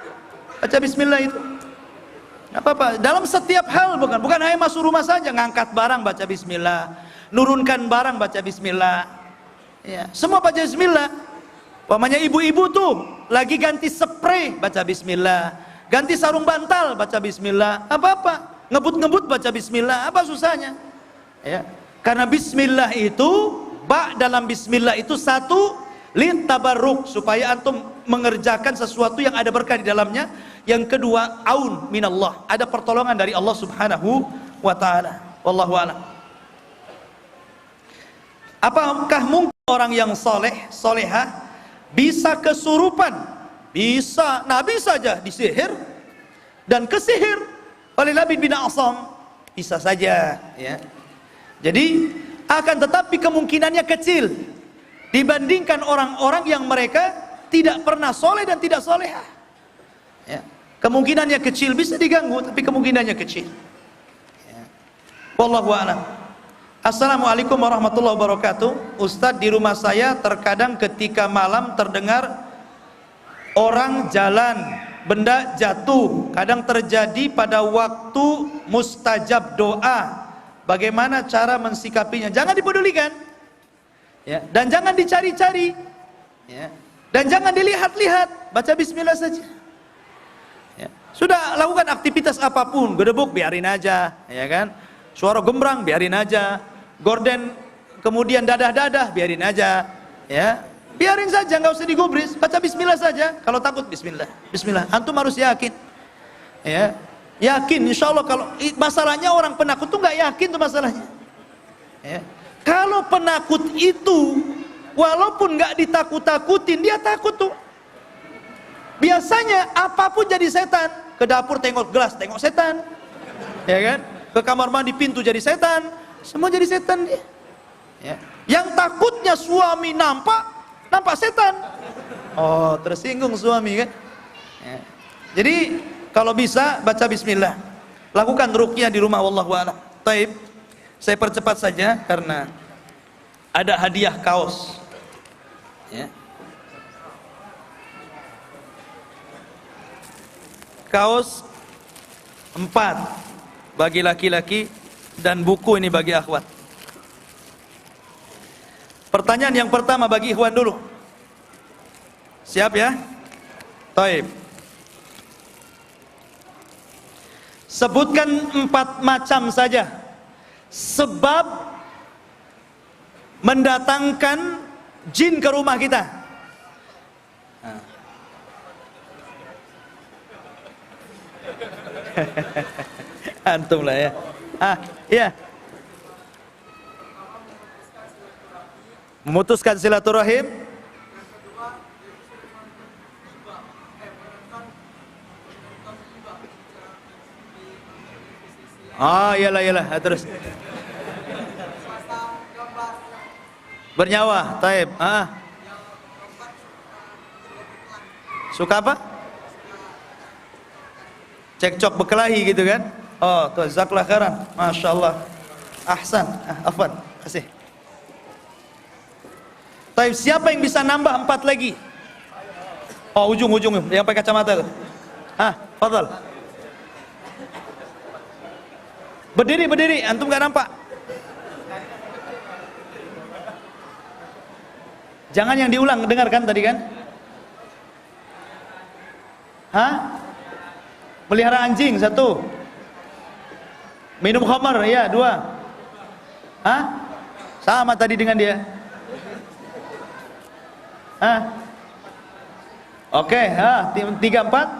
Baca bismillah itu gak apa-apa. Dalam setiap hal, bukan hanya masuk rumah saja. Ngangkat barang baca bismillah, nurunkan barang baca bismillah, ya, semua baca bismillah. Pamanya ibu-ibu tuh lagi ganti spray baca bismillah, ganti sarung bantal baca bismillah, apa-apa. Ngebut-ngebut baca bismillah, apa susahnya? Ya, karena bismillah itu, ba dalam bismillah itu satu, litabarruk, supaya antum mengerjakan sesuatu yang ada berkah di dalamnya. Yang kedua, aun minallah, ada pertolongan dari Allah Subhanahu wa taala. Wallahu a'lam. Apakah mungkin orang yang soleh, solehah bisa kesurupan? Bisa. Nabi saja disihir dan kesihir oleh Labid bin A'sam, bisa saja, ya. Jadi akan tetapi kemungkinannya kecil dibandingkan orang-orang yang mereka tidak pernah soleh dan tidak solehah, ya. Kemungkinannya kecil, bisa diganggu tapi kemungkinannya kecil, ya. Wallahu a'lam. Assalamualaikum warahmatullahi wabarakatuh. Ustadz, di rumah saya terkadang ketika malam terdengar orang jalan, benda jatuh, kadang terjadi pada waktu mustajab doa. Bagaimana cara mensikapinya? Jangan dipedulikan, ya, dan jangan dicari-cari, ya, dan jangan dilihat-lihat. Baca bismillah saja, ya. Sudah, lakukan aktivitas apapun, gedebuk biarin aja, ya kan, suara gembrang biarin aja, gorden kemudian dadah-dadah biarin aja, ya. Biarin saja, nggak usah digubris. Baca bismillah saja. Kalau takut bismillah, bismillah. Antum harus yakin, ya, yakin. Insya Allah. Kalau masalahnya orang penakut tuh nggak yakin tuh masalahnya, ya. Kalau penakut itu walaupun nggak ditakut-takutin, dia takut tuh. Biasanya apapun jadi setan. Ke dapur tengok gelas, tengok setan, ya kan. Ke kamar mandi pintu jadi setan, semua jadi setan dia, ya. Yang takutnya suami nampak setan, oh tersinggung suami kan, ya. Jadi kalau bisa baca bismillah, lakukan ruqyah di rumah. Wallahu a'lam. Taib, saya percepat saja karena ada hadiah kaos, ya. Kaos 4 bagi laki-laki dan buku ini bagi akhwat. Pertanyaan yang pertama bagi ikhwan dulu. Siap ya? Taib. Sebutkan 4 macam saja sebab mendatangkan jin ke rumah kita. Antum lah ya. Iya. Memutuskan silaturahim. Iyalah. Terus. Bernyawa, taib. Suka apa? Cekcok berkelahi gitu kan? Oh, tuh jazakallahu khairan. Masya Allah. Ahsan. Afwan. Kasih. Taib, siapa yang bisa nambah 4 lagi? Oh, ujung yang pakai kacamata tuh. Fadhal. Berdiri, antum gak nampak? Jangan yang diulang, dengarkan tadi kan? Hah? Pelihara anjing, 1. Minum khamar, ya, 2. Hah? Sama tadi dengan dia. Hah? Oke, 3, 4.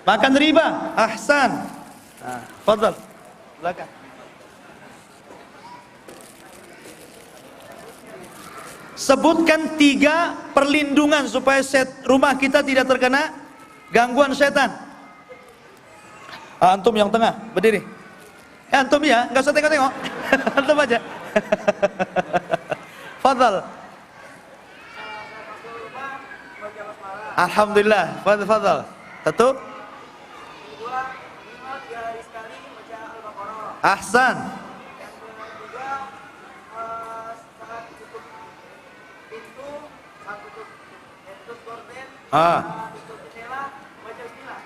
Makan riba. Ahsan. Fadhal. Silakan. Sebutkan 3 perlindungan supaya rumah kita tidak terkena gangguan setan. Antum yang tengah, berdiri. Antum ya, nggak usah tengok-tengok. Antum aja. Fadhal. Alhamdulillah. Fadhal. 1. Ahsan.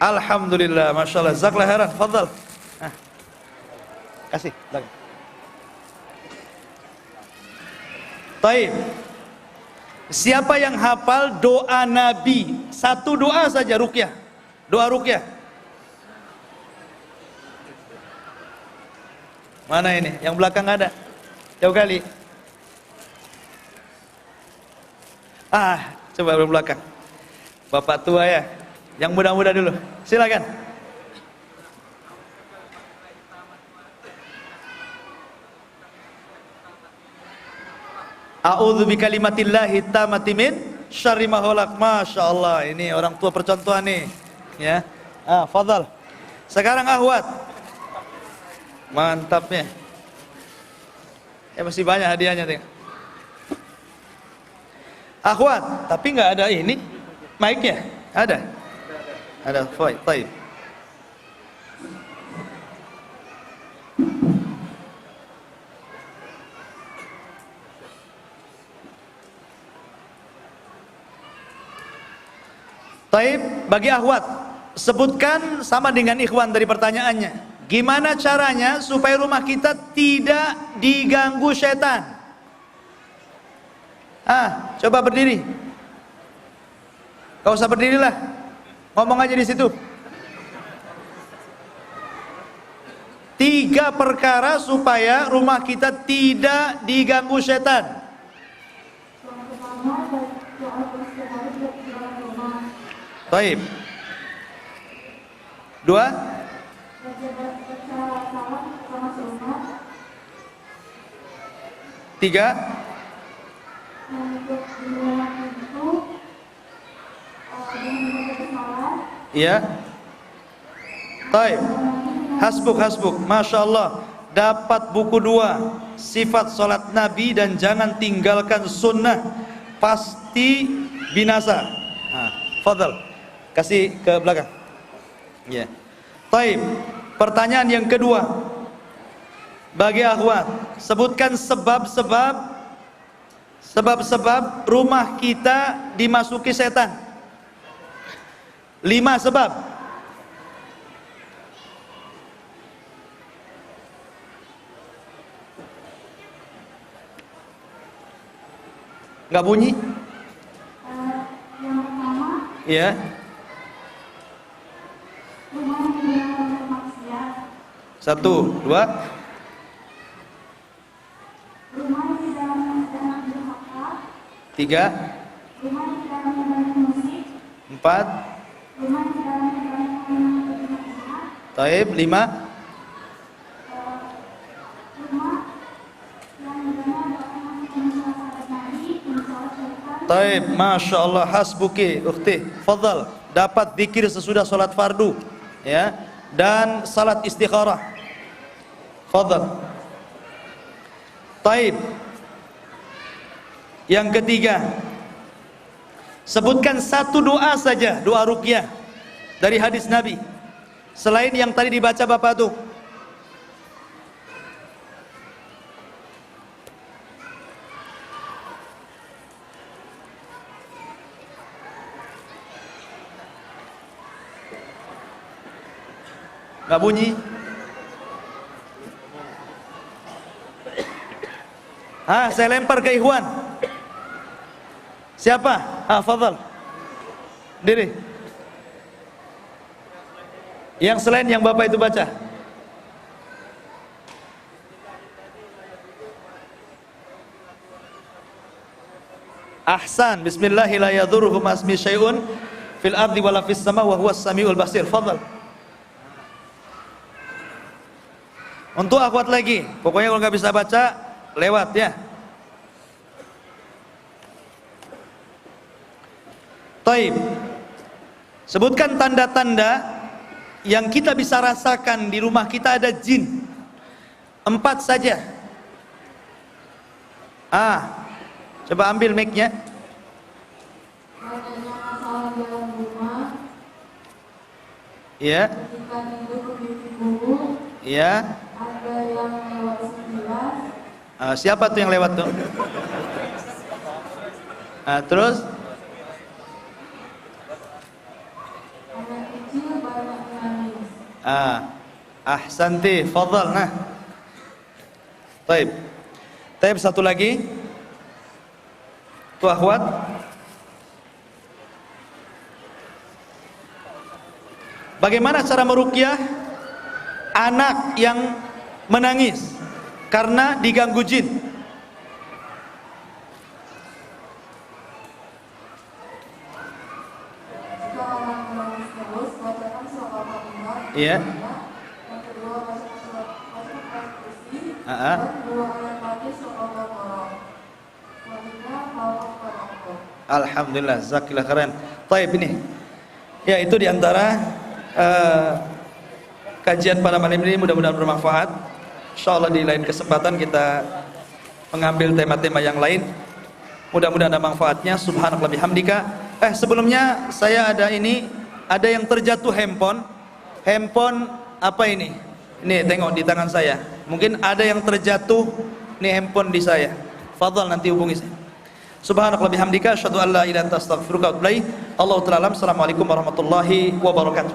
Alhamdulillah, masya Allah, jazakallah khairan. Fadhal. Kasih. Taib. Siapa yang hafal doa Nabi? 1 doa saja ruqyah. Doa ruqyah. Mana ini? Yang belakang ada? Jauh kali. Coba belakang. Bapak tua ya. Yang muda-muda dulu. Silakan. A'udzu bikalimatillahi tammati min syarri ma khalaq. Masya Allah, ini orang tua percontohan nih. Ya. Fadhal. Sekarang Ahwat. Mantapnya. Ya masih banyak hadiahnya tengok. Ahwat, tapi nggak ada ini mic-nya. Ada? Ada. Baik. Taib, bagi Ahwat, sebutkan sama dengan Ikhwan dari pertanyaannya. Gimana caranya supaya rumah kita tidak diganggu setan? Coba berdiri. Gak usah berdirilah. Ngomong aja di situ. 3 perkara supaya rumah kita tidak diganggu setan. Taib. 2. 3. Iya. Taib. Hasbuk. Masya Allah. Dapat buku 2, sifat sholat Nabi dan jangan tinggalkan sunnah, pasti binasa. Fadhal. Kasih ke belakang. Ya. Taib. Pertanyaan yang kedua. Bagi Akhwat, sebutkan sebab-sebab rumah kita dimasuki setan. 5 sebab. Enggak bunyi? Yang pertama. Iya. Rumah yang tidak maksiat. 1, 2. Rumah yang tidak durhaka. 3. Rumah yang tidak mendengarkan musik. 4. Rumah yang tidak mendengarkan. Taib. 5. Taib, Masya Allah, hasbuki, ukhti, fadhal. Dapat zikir sesudah salat fardu, ya, dan salat istikharah. Fadhal. Taib. Yang ketiga, sebutkan 1 doa saja, doa ruqyah dari hadis Nabi, selain yang tadi dibaca Bapak tuh. Gak bunyi. Saya lempar ke Ikhwan. Siapa? Fadhal. Diri. Yang selain yang Bapak itu baca. Ahsan. Bismillahi la yadurruhu ma ismi syai'un fil ardi wala fis sama wa huwas samiul basir. Fadhal. Untuk akhwat lagi. Pokoknya kalau nggak bisa baca, lewat ya. Taib. Sebutkan tanda-tanda yang kita bisa rasakan di rumah kita ada jin. 4 saja. Coba ambil mic-nya. Adanya masalah dalam rumah. Iya. Ketika tidur mimpi buruk. Iya. Ada yang lewat sekilas. Siapa tuh yang lewat tuh? Terus? Anak kecil banyak menangis. Ahsanti, fadhal. Nah. Taib. Taib, satu lagi. Tuh akhwat. Bagaimana cara meruqyah anak yang menangis karena diganggu jin? Jika orang menangis terus, bacakan surat Al-Fatihah. Iya. Yang kedua, bacakan surat Al-Kursi. Ah. Dan 2 ayat lagi surat Al-Baqarah. Selanjutnya, hafal pada Allah. Alhamdulillah, zakillah keren. Taib ini. Ya, itu diantara kajian pada malam ini, mudah-mudahan bermanfaat. Insyaallah di lain kesempatan kita mengambil tema-tema yang lain. Mudah-mudahan ada manfaatnya. Subhanallah bihamdika. Sebelumnya saya ada yang terjatuh handphone. Handphone apa ini? Ini tengok di tangan saya. Mungkin ada yang terjatuh. Ini handphone di saya. Fadhal, nanti hubungi saya. Subhanallah bihamdika, asyhadu an la ilaha illa anta astaghfiruka wa atubu ilaik. Allahu ta'ala alam. Assalamualaikum warahmatullahi wabarakatuh.